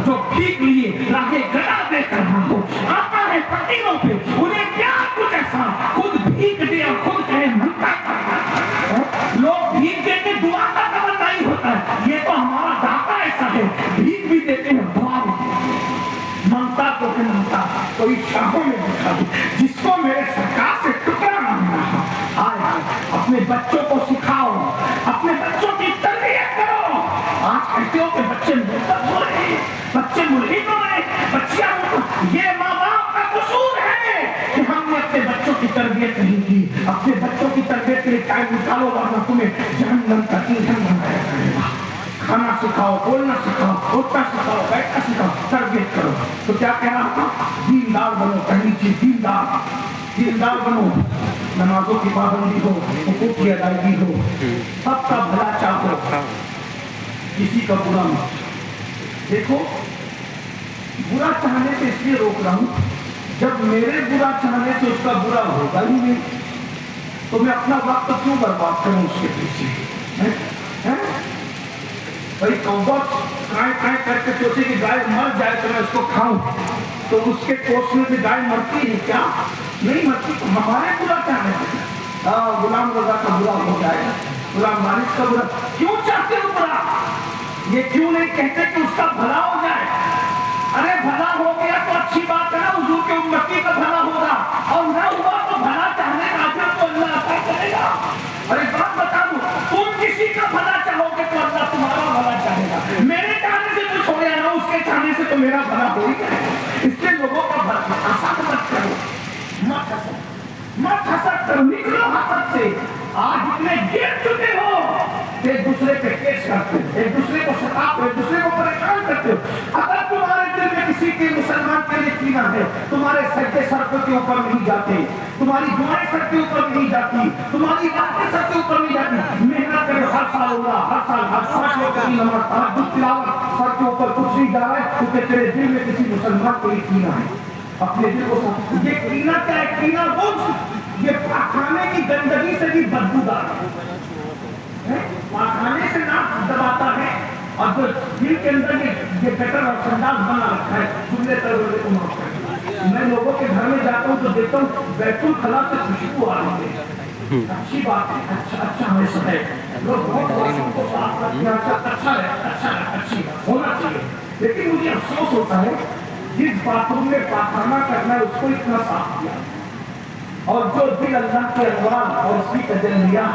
जो भीख लिए राहें गड़ा देख रहा हो, आता है फकीरों पे, उन्हें क्या कुछ ऐसा, खुद भीख दे और खुद कहे मनता है। लोग भीख देते दुआ का तमन्ना ही होता है, ये तो हमारा दाता ऐसा है, भीख भी देते हैं दुआ भी देते हैं। ममता को भी ममता कोई शाहों में दिखा दे, जिसको मेरे सरकार से टुकड़ा ना मिला। आए अपने बच्चों को सिखाओ, अपने बच्चों की तरबियत करो। आज कहते हो कि बच्चे मुर्तद हो रहे हैं, बच्चे मुल्हिद हो रहे हैं, बच्चियां, ये माँ बाप का कसूर है कि हमने अपने बच्चों की तरबियत नहीं की। अपने बच्चों की तरबियत के लिए टाइम निकालो, वरना तुम्हें जहन्नम का ईंधन बनाया जाएगा। खाना सिखाओ, बोलना सिखाओ, उठना सिखाओ, बैठना सिखाओ, तरबियत करो। तो क्या कह रहा था? दीनदार बनो, पहली चीज दीनदार, दीनदार बनो, नमाजों की पाबंदी हो, हुकूक की अदायगी हो, सबका भला चाहो, किसी का बुरा मत। देखो, बुरा चाहने से इसलिए रोक रहा हूं, जब मेरे बुरा चाहने से उसका बुरा होगा ही नहीं, तो मैं अपना वक्त क्यों बर्बाद करूं उसके पीछे? भाई कौवा काय करके सोचे कि गाय मर जाए तो मैं उसको खाऊं, तो उसके कोसने से गाय मरती है क्या? नहीं मरती। तो हमारे बुरा चाहने से गुलाम रजा का बुरा हो जाएगा, गुलाम वारिस का बुरा क्यों चाहते हो? बुरा ये क्यों नहीं कहते कि उसका भला हो जाए? अरे भला हो गया तो अच्छी बात है ना, हुजूर के उम्मती का भला होगा, और ना हुआ तो भला चाहने का अजर तो अल्लाह अता करेगा। अरे बात बता दूं, तुम किसी का भला चाहोगे तो अल्लाह तुम्हारा भला चाहेगा। मेरे चाहने से कुछ हो या ना, उसके चाहने से तो मेरा भला हो ही जाएगा। इसलिए लोगों का भला हसद मत करो, मत हसद करो, निकलो हसद से। आज इतने गिर चुके हो, एक दूसरे पे केस करते हो, एक दूसरे को सताते हो, एक दूसरे को परेशान करते हो। अगर तुम्हारे दिल में किसी के मुसलमान के लिए कीना है, तुम्हारे सर के ऊपर नहीं जाते, तुम्हारी दुआएं सर के ऊपर नहीं जाती, तुम्हारी बातें सर के ऊपर नहीं जाती। मेहनत करो, हर साल होगा, हर साल नमाज, तहज्जुद, तिलावत, सर के ऊपर कुछ नहीं जा रहा है, क्योंकि तेरे दिल में किसी मुसलमान के लिए कीना है। अपने दिल को ये कीना क्या है? कीना वो ये पाखाने की गंदगी से भी बदबूदार है, पाखाने से नाक दबाता है, और जो दिल के अंदर ये गटर और संडास बना रखा है, सुनने तरह को माफ कर। मैं लोगों के घर में जाता हूँ तो देखता हूँ बैतुल खला से खुशबू आ रही है, अच्छी बात है, अच्छा हमेशा है, लोग बहुत को साफ रखना अच्छा है, अच्छी होना चाहिए। लेकिन मुझे अफसोस होता है जिस बाथरूम में पाखाना करना है उसको इतना साफ किया, और जो दिल अल्लाह के अनवार और उसकी तजल्लियाँ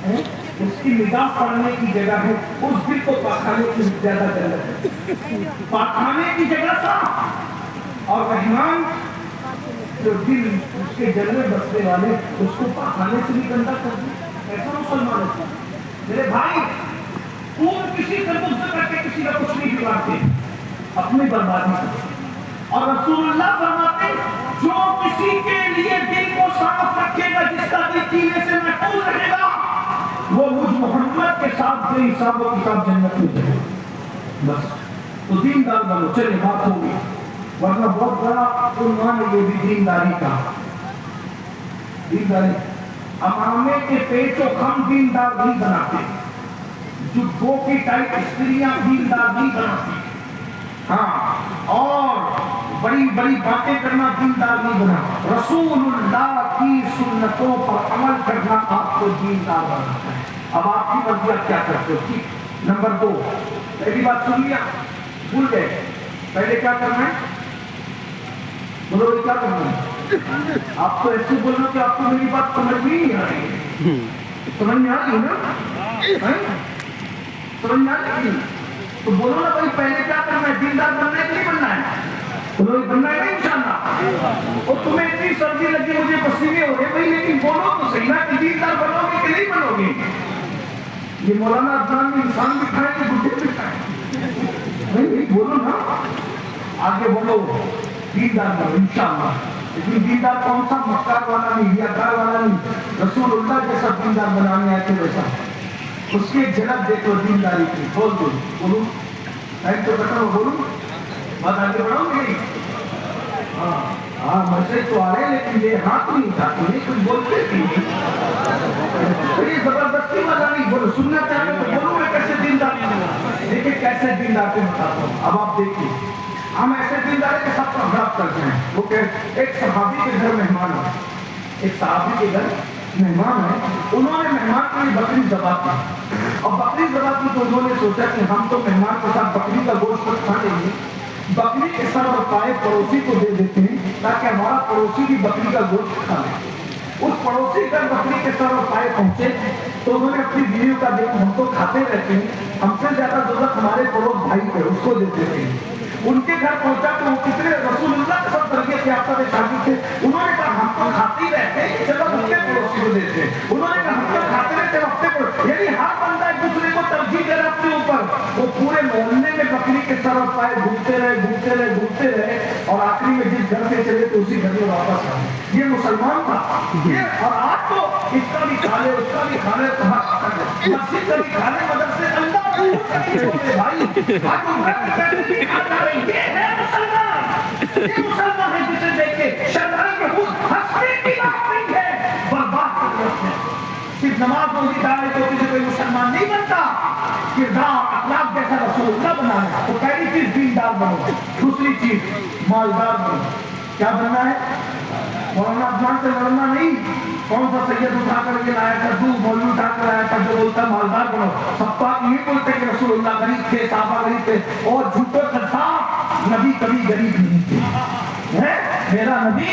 है, उसकी निगाह पड़ने की जगह है, उस दिल को पाखाने की ज्यादा जरूरत है। पाखाने की जगह साफ, और रहमान जो दिल उसके जल में बसने वाले उसको पाखाने से भी गंदा कर दे, ऐसा मुसलमान होता है। मेरे भाई, तुम किसी से मुझसे करके किसी का कुछ नहीं बिगाड़ते, अपनी बर्बादी करते। और रसूलुल्लाह फरमाते, जो किसी के लिए दिल को साफ रखेगा, जिसका दिल कीने से महफूज रहेगा, वो मुझ मोहम्मद के साथ से हिसाब किताब जन्नत में जाएगा। बस तो दीनदार बनो। चलिए बात होगी, वरना बहुत बड़ा उन्वान है ये भी दीनदारी का। दीनदारी अमामे के पेचो खम दीनदार नहीं बनाते, जुब्बों की टाइप स्त्रियां दीनदार नहीं बनाती। हाँ, और बड़ी बड़ी बातें करना दीनदार नहीं बना। रसूलुल्लाह की सुन्नतों पर अमल करना आपको दीनदार बनाता है। अब आपकी मर्जी, आप क्या करते हो? ठीक, नंबर 2, पहली बात सुन लिया, भूल गए, पहले क्या करना है? बोलो क्या करना है? आप तो ऐसे बोल रहे कि आपको मेरी बात समझ में नहीं आ रही है। समझ में आ रही है ना? समझ में आ रही है? तो बोलो ना भाई, पहले क्या करना है? दीनदार बनना है कि नहीं बनना है? बोलो बनना है इंशाअल्लाह। और तुम्हें इतनी सर्दी लगी, मुझे पसीने हो रहे भाई, लेकिन बोलो तो सही ना कि दीनदार बनोगे कि नहीं बनोगे? ये मौलाना अदनान में इंसान भी खाएंगे, बुढ़े भी खाएंगे भाई, बोलो ना, आगे बोलो दीनदार बनो इंशाअल्लाह। लेकिन दीनदार कौन सा? मक्कार वाला नहीं, रियाकार वाला नहीं, रसूलुल्लाह जैसा दीनदार बनाने आते वैसा। उसकी झलक देखो दीनदारी की। बोलूं टाइम तो बताओ, बोलूं बात आगे बढ़ाओगे? हाँ मजे तो आ रहे, लेकिन ये हाथ नहीं उठाते, नहीं कुछ बोलते नहीं। जबरदस्ती वाला नहीं, बोलो सुनना चाहते तो बोलो, मैं कैसे दिन دیندار دیکھیں کیسے دیندار کو بتاتا ہوں. اب آپ دیکھیے ہم ایسے دیندار کے سب کو خراب کرتے ہیں. وہ کہ ایک صحابی کے گھر مہمان ہے, ایک صحابی کے گھر مہمان ہے, انہوں نے مہمان کے لیے بکری ذبح کی. اور بکری ذبح کی تو انہوں نے سوچا کہ ہم تو مہمان کے ساتھ بکری کا گوشت کھا لیں گے, بکری کے سر اور پائے پڑوسی کو دے دیتے ہیں تاکہ ہمارا پڑوسی بھی بکری کا گوشت کھا لے. اس پڑوسی کا بکری کے سر اور پائے پہنچے تو انہوں نے اپنی بیوی کا دیکھا ہم تو کھاتے رہتے ہیں, ہم سے زیادہ ضرورت ہمارے پڑوس بھائی کو, اس کو دے دیتے ہیں. ان کے گھر پہنچا تو وہ کتنے رسول اللہ کے سب درجے کے آفتاب شادی تھے. انہوں نے کہا ہم تو کھاتے ہی رہتے ہیں, چلو اپنے پڑوسی کو دیتے ہیں. انہوں نے کہا ہم تو کھاتے رہتے ہیں اپنے پڑوسی, یعنی ہر بندہ ایک دوسرے کو ترجیح دے رہا اپنے اوپر. وہ پورے محلے میں بکری کے سر اور پائے گھومتے رہے اور آخری میں جس گھر سے چلے تو اسی گھر میں واپس آئے. یہ مسلمان تھا یہ. اور آج تو اس کا بھی کھا لے اس کا بھی کھا لے, مسجد کا بھی کھا لے, مدرسے اللہ بھائی یہ ہے مسلمان. یہ مسلمان ہے جسے دیکھ کے شرمانے کے خود ہنسنے کی بات نہیں ہے, برباد کر رہے ہیں. صرف نماز روزی دارے تو کسی کوئی مسلمان نہیں بنتا. کردار اخلاق جیسا رسول اللہ بنانا. تو پہلی چیز دیندار بنو, دوسری چیز مالدار بنو. کیا بننا ہے؟ مولانا عثمان سے لڑنا نہیں. کون سا سید اٹھا کر کے لایا تھا, مولوی اٹھا کر آیا تھا جو بولتا مالدار بنو. سب بات یہ بولتے کہ رسول اللہ غریب تھے, صحابہ غریب تھے, اور جھوٹے قذاب نبی کبھی غریب نہیں تھے. میرا نبی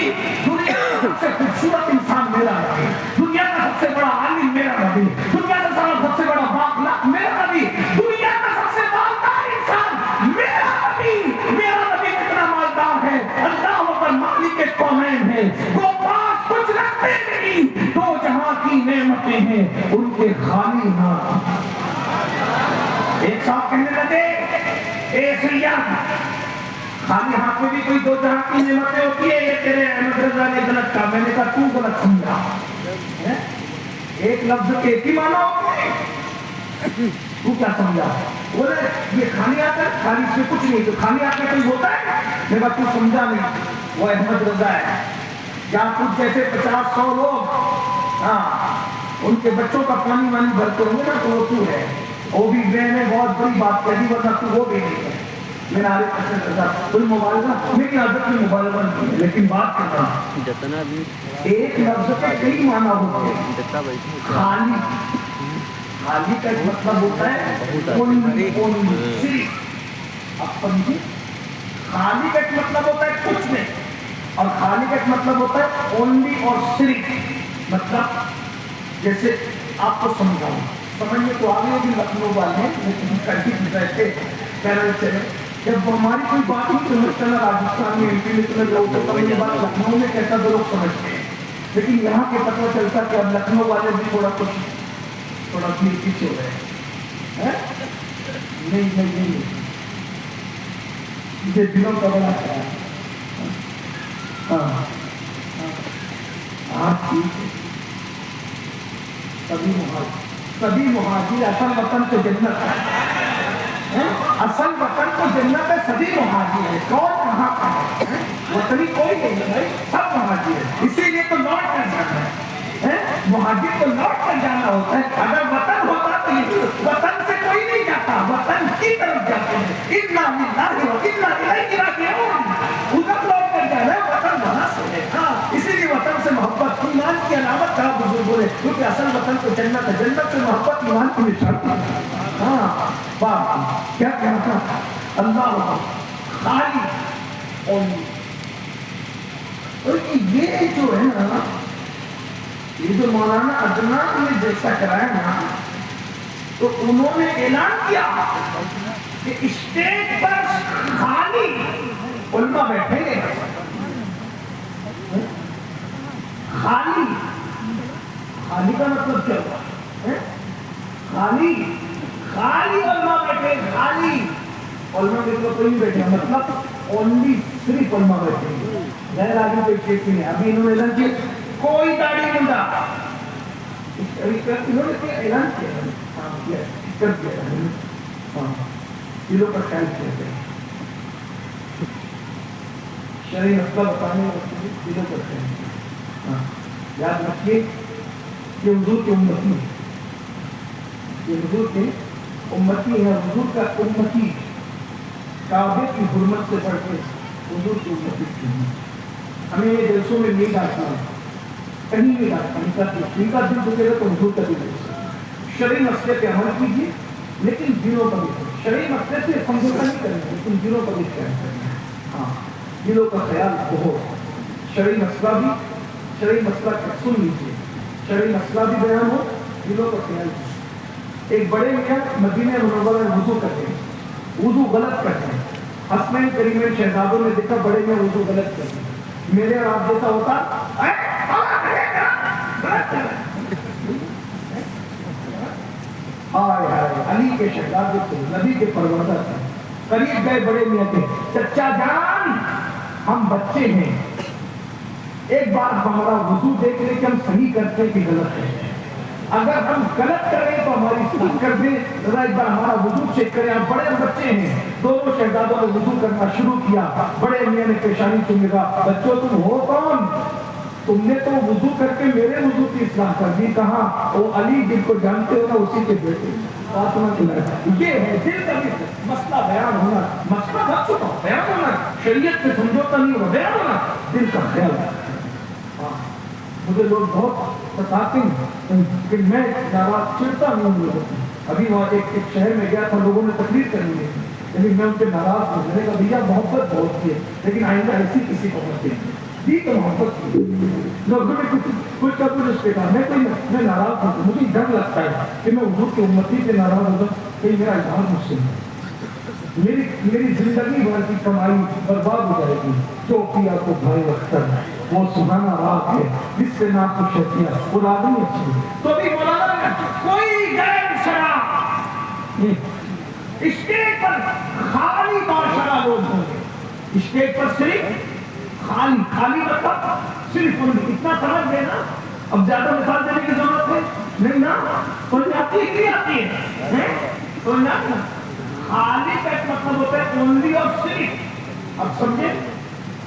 دنیا کا سب سے خوبصورت انسان میرا نبی, دنیا کا سب سے بڑا عالم میرا نبی, دنیا کا سب سے بڑا بااخلاق میرا نبی, دنیا کا سب سے مالدار انسان میرا نبی. میرا نبی کتنا مالدار ہے, اللہ پر مالک کے کونین ہے, وہ پاس کچھ رکھتے نہیں, دو جہاں کی نعمتیں ہیں ان کے خالی ہاتھ. ایک صاحب کہنے لگے اے سیاد, خالی ہاتھ میں بھی کوئی دو جہاں کی نعمتیں ہوتی ہے, یہ تیرے احمد رضا نے غلط کہا. میں نے کہا تو غلط سمجھا. ایک لفظ کے ایک ہی معنی ہوتے ہیں, تو کیا سمجھا؟ بولے یہ خالی ہاتھ ہے, خالی اس میں کچھ نہیں, تو خالی ہاتھ میں کوئی ہوتا ہے. میں کہا تو سمجھا نہیں, وہ احمد رضا ہے. جہاں کچھ جیسے 50-100 لوگ ہاں ان کے بچوں کا پانی وانی بھرتے ہوں گے نا, تو وہ تو ہے. وہ بھی میں نے بہت بڑی بات کہی, ورنہ تو وہ بھی نہیں ہے. میرا کوئی مبالغہ, میری عادت میں مبالغہ نہیں ہے, لیکن بات کرتا ہوں ایک لفظ کا کئی معنی ہوتے ہیں. خالی, خالی کا ایک مطلب ہوتا ہے صرف. اب سمجھیے, خالی کا ایک مطلب ہوتا ہے کچھ نہیں, اور خالی کا ایک مطلب ہوتا ہے اونلی اور صرف. مطلب جیسے آپ کو سمجھاؤں, سمجھنے تو آگے بھی لکھنؤ والے لیکن چلے جب ہماری کوئی بات نہیں سمجھتا نا, راجستھان میں MP میں چلے جاؤ تو یہ بات لکھنؤ میں کیسا تو لوگ سمجھتے ہیں, لیکن یہاں کے پتہ چلتا کہ اب لکھنؤ والے بھی تھوڑا پیچھے ہو رہے ہیں. نہیں مجھے دلوں کا بڑا خیال ہے. سبھی مہاجر اصل وطن تو جنت ہے, اصل وطن تو جنت ہے, سبھی مہاجر ہے. کون کہاں کا ہے, وطنی کوئی نہیں ہے بھائی, سب مہاجر ہے. اسی لیے تو لوٹ کر جانا ہے, مہاجر کو لوٹ کر جانا ہوتا ہے. اگر وطن ہوتا تو وطن سے کوئی نہیں جاتا, وطن کی طرف جاتے ہیں. انا للہ و انا الیہ راجعون, ادھر لوٹ کر جانا ہے, وطن وہاں سے ہے. ہاں اسی لیے وطن سے محبت ایمان کی علامت کہا بزرگوں نے, کیونکہ اصل وطن تو جنت ہے, جنت سے محبت ایمان کی نشانی ہے. ہاں بات کیا کہنا تھا, اللہ خالی اور یہ جو ہے نا, یہ جو مولانا عدنان نے جیسا کرایا نا, تو انہوں نے اعلان کیا کہ اسٹیج پر خالی علماء بیٹھیں گے. خالی کا مطلب کیا ہوا, خالی علماء بیٹھے, خالی علماء بیٹھے کوئی نہیں بیٹھے, مطلب اونلی صرف علماء بیٹھے گے, غیر آگے کوئی چیز نہیں. ابھی انہوں نے اعلان کیا کوئی داڑھی منڈا, انہوں نے اعلان کیا دلوں پر خیال کیا, شرعی مسئلہ بتانے دلوں پر خیال. یاد رکھیے کہ حضور کی امتی ہے, یہ حضور کے उम्मती है, हुजूर का उम्मती काबे की हुर्मत से बढ़ के हुजूर की उम्मती थी। हमें ये जलसों में नहीं डांटना, कहीं नहीं डांटना, इनका दिल दुखेगा तो हुजूर का दिल दुखेगा। शरई मसले पे अमल कीजिए, लेकिन दिलों पर भी शरई मसले से समझौता नहीं करेंगे, लेकिन दिलों पर भी ख्याल करेंगे। हाँ, दिलों का ख्याल हो। शरई मसला भी, शरई मसला सुन लीजिए, शरई मसला भी बयान हो, दिलों का ख्याल हो। एक बड़े मियां मदीने मुनव्वरा में वुजू करते हैं, वुजू गलत करते हैं। हसनैन करीमैन शहजादों ने देखा बड़े मियां वुजू गलत करते हैं। मेरे और आप जैसा होता हाय हाय, अली के शहजादे थे, नबी के परवरदा थे। करीब गए बड़े मियां के, चचा जान हम बच्चे हैं, एक बार हमारा वुजू देख ले कि हम सही करते हैं कि गलत है। अगर हम गलत करें तो हमारी सही कर दे, जरा एक बार हमारा वुजू चेक करें। आप बड़े बच्चे हैं। दोनों शहजादों ने वुजू करना शुरू किया। बड़े मियां ने पेशानी चूमी कहा, बच्चों तुम हो कौन? तुमने तो वुजू करके मेरे वुजू की इस्लाह कर दी। कहा वो अली जिनको जानते हो ना, उसी के बेटे फातिमा। ये है दिल का भी मसला बयान होना, मसला मत छुपाओ, बयान होना, शरीयत से समझौता नहीं होना, बयान होना, दिल का ख्याल। मुझे लोग बहुत बताते हैं कि मैं नाराज चिढ़ता नहीं हूँ लोगों से। अभी वहाँ एक शहर में गया था, लोगों ने तकलीफ करनी है, लेकिन मैं उनसे नाराज हूँ। मैंने कहा भैया मोहब्बत बहुत की है, लेकिन आइंदा ऐसी किसी को मत देंगे। दी तो मोहब्बत की, लोगों ने कुछ का कुछ उसके कहा, मैं नाराज हूँ। मुझे डर लगता है कि मैं हुजूर की उम्मती से नाराज होगा, कहीं मेरा इजहार मुझसे मेरी जिंदगी भर की कमाई बर्बाद हो जाएगी। जो किया तो भाई अख्तर वो सुहाना रात है, जिससे ना कुछ किया वो रात नहीं अच्छी। तो भी मौलाना कोई गैर शराब स्टेज पर खाली बादशाह लोग होंगे, स्टेज पर सिर्फ खाली खाली मतलब सिर्फ इतना समझ लेना। अब ज्यादा मिसाल देने की जरूरत है नहीं ना, कोई आती है नहीं आती है कोई ना। खाली का मतलब होता है ओनली और सिर्फ। अब समझे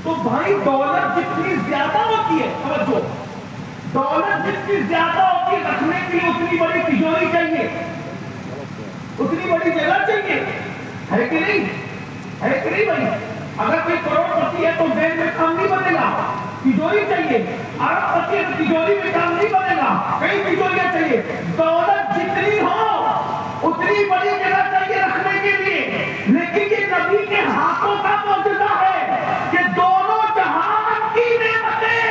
तो भाई दौलत जितनी ज्यादा होती है, समझो दौलत जितनी ज्यादा होती है, रखने के लिए उतनी बड़ी तिजोरी चाहिए, उतनी बड़ी जगह चाहिए, है कि नहीं? है कि नहीं भाई? अगर कोई करोड़पति है तो बैंक में काम नहीं बनेगा, तिजोरी चाहिए। अरबपति है तो तिजोरी में काम नहीं बनेगा, कई तिजोरियां चाहिए। दौलत जितनी हो उतनी बड़ी जगह चाहिए रखने के लिए। लेकिन ये नबी के हाथों का मौजूदा है कि दोनों जहान की नेमतें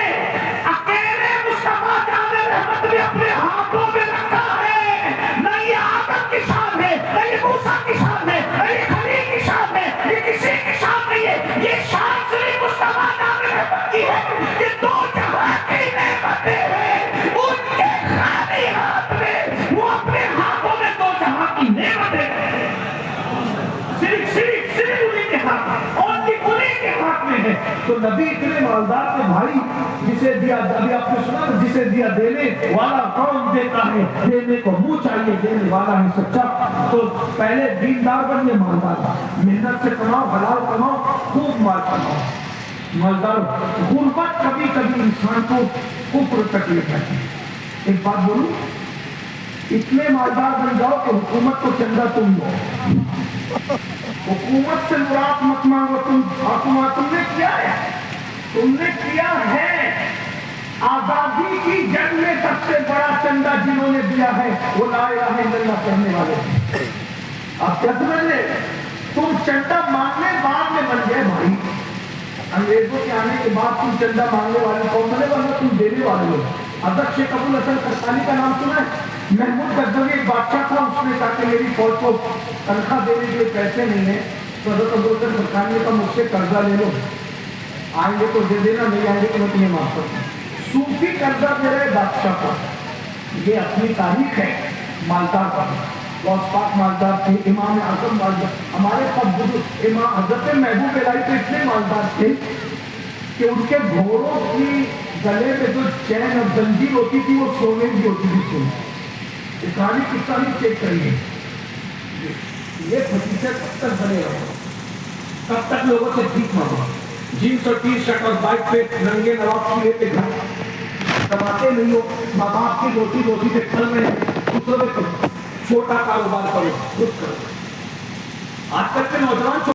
अकेले मुस्तफा जाने रहमत ने अपने हाथों में रखा है। न ये आदम की शान है, न ये मूसा की शान है, न ये खलील की शान है, ये किसी की शान नहीं है। ये शान सिर्फ मुस्तफा जाने रहमत की है कि दो जहान की नेमतें हैं उनके खाली हाथ में, वो अपने हाथों में दो जहां की नेमतें सिर्फ उन्हीं के हाथ में, उन्हीं के हाथ में है। तो नबी इतने मालदार थे भाई, जिसे दिया, अभी आपने सुना, जिसे दिया देने वाला कौन देता है, देने को मुंह चाहिए, देने वाला है सच्चा। तो पहले दीनदार बनिए, मालदार मेहनत से कमाओ, हलाल कमाओ, खूब माल कमाओ। मालदार गुर्बत कभी कभी इंसान को कुफ्र तक ले जाती है। एक बात बोलूं, इतने मालदार बन जाओ कि हुकूमत को चंदा तुम दो। हुकूमत से मुराद मत मांगो तुम, तुमने किया है, तुमने किया है। आजादी की जंग में सबसे बड़ा चंदा जिन्होंने दिया है वो ला इलाहा इल्लल्लाह कहने वाले हैं। आप क्या समझ रहे? तुम चंदा मांगने बाद में बन गए भाई। अंग्रेजों के आने के बाद तुम चंदा मांगने वाले कौन बने? वरना तुम देने वाले हो। अदक शेख अबुल हसन करसानी का नाम सुना है? महमूद गजनवी एक बादशाह था, उसने कहा कि मेरी फौज को तनख्वाह देने के लिए पैसे नहीं है, तो हज़रत अबू बकर सरकार ने कहा मुझसे कर्जा ले लो, आएंगे तो दे देना, नहीं आएंगे तो मैं तुम्हें माफ करता हूँ। सूफी कर्जा दे रहे बादशाह को, ये अपनी तारीख है मालदार का। गौस पाक मालदार थे, इमाम आजम मालदार, हमारे पास इमाम हज़रत महबूब इलाही तो इतने मालदार थे कि उनके घोड़ों की गले में जो चैन और जंजीर होती थी वो सोने की होती थी। सोने इस्लामी किस्सा भी चेक करिए, ये फटीचर कब तक बने रहो, कब तक लोगों से भीख मांगो, जीन्स और टी शर्ट और बाइक पे नंगे नवाब की लेते घर कमाते नहीं हो, माँ बाप की रोटी रोटी पे फल में दूसरों में छोटा कारोबार करो, खुद करो। आजकल के नौजवान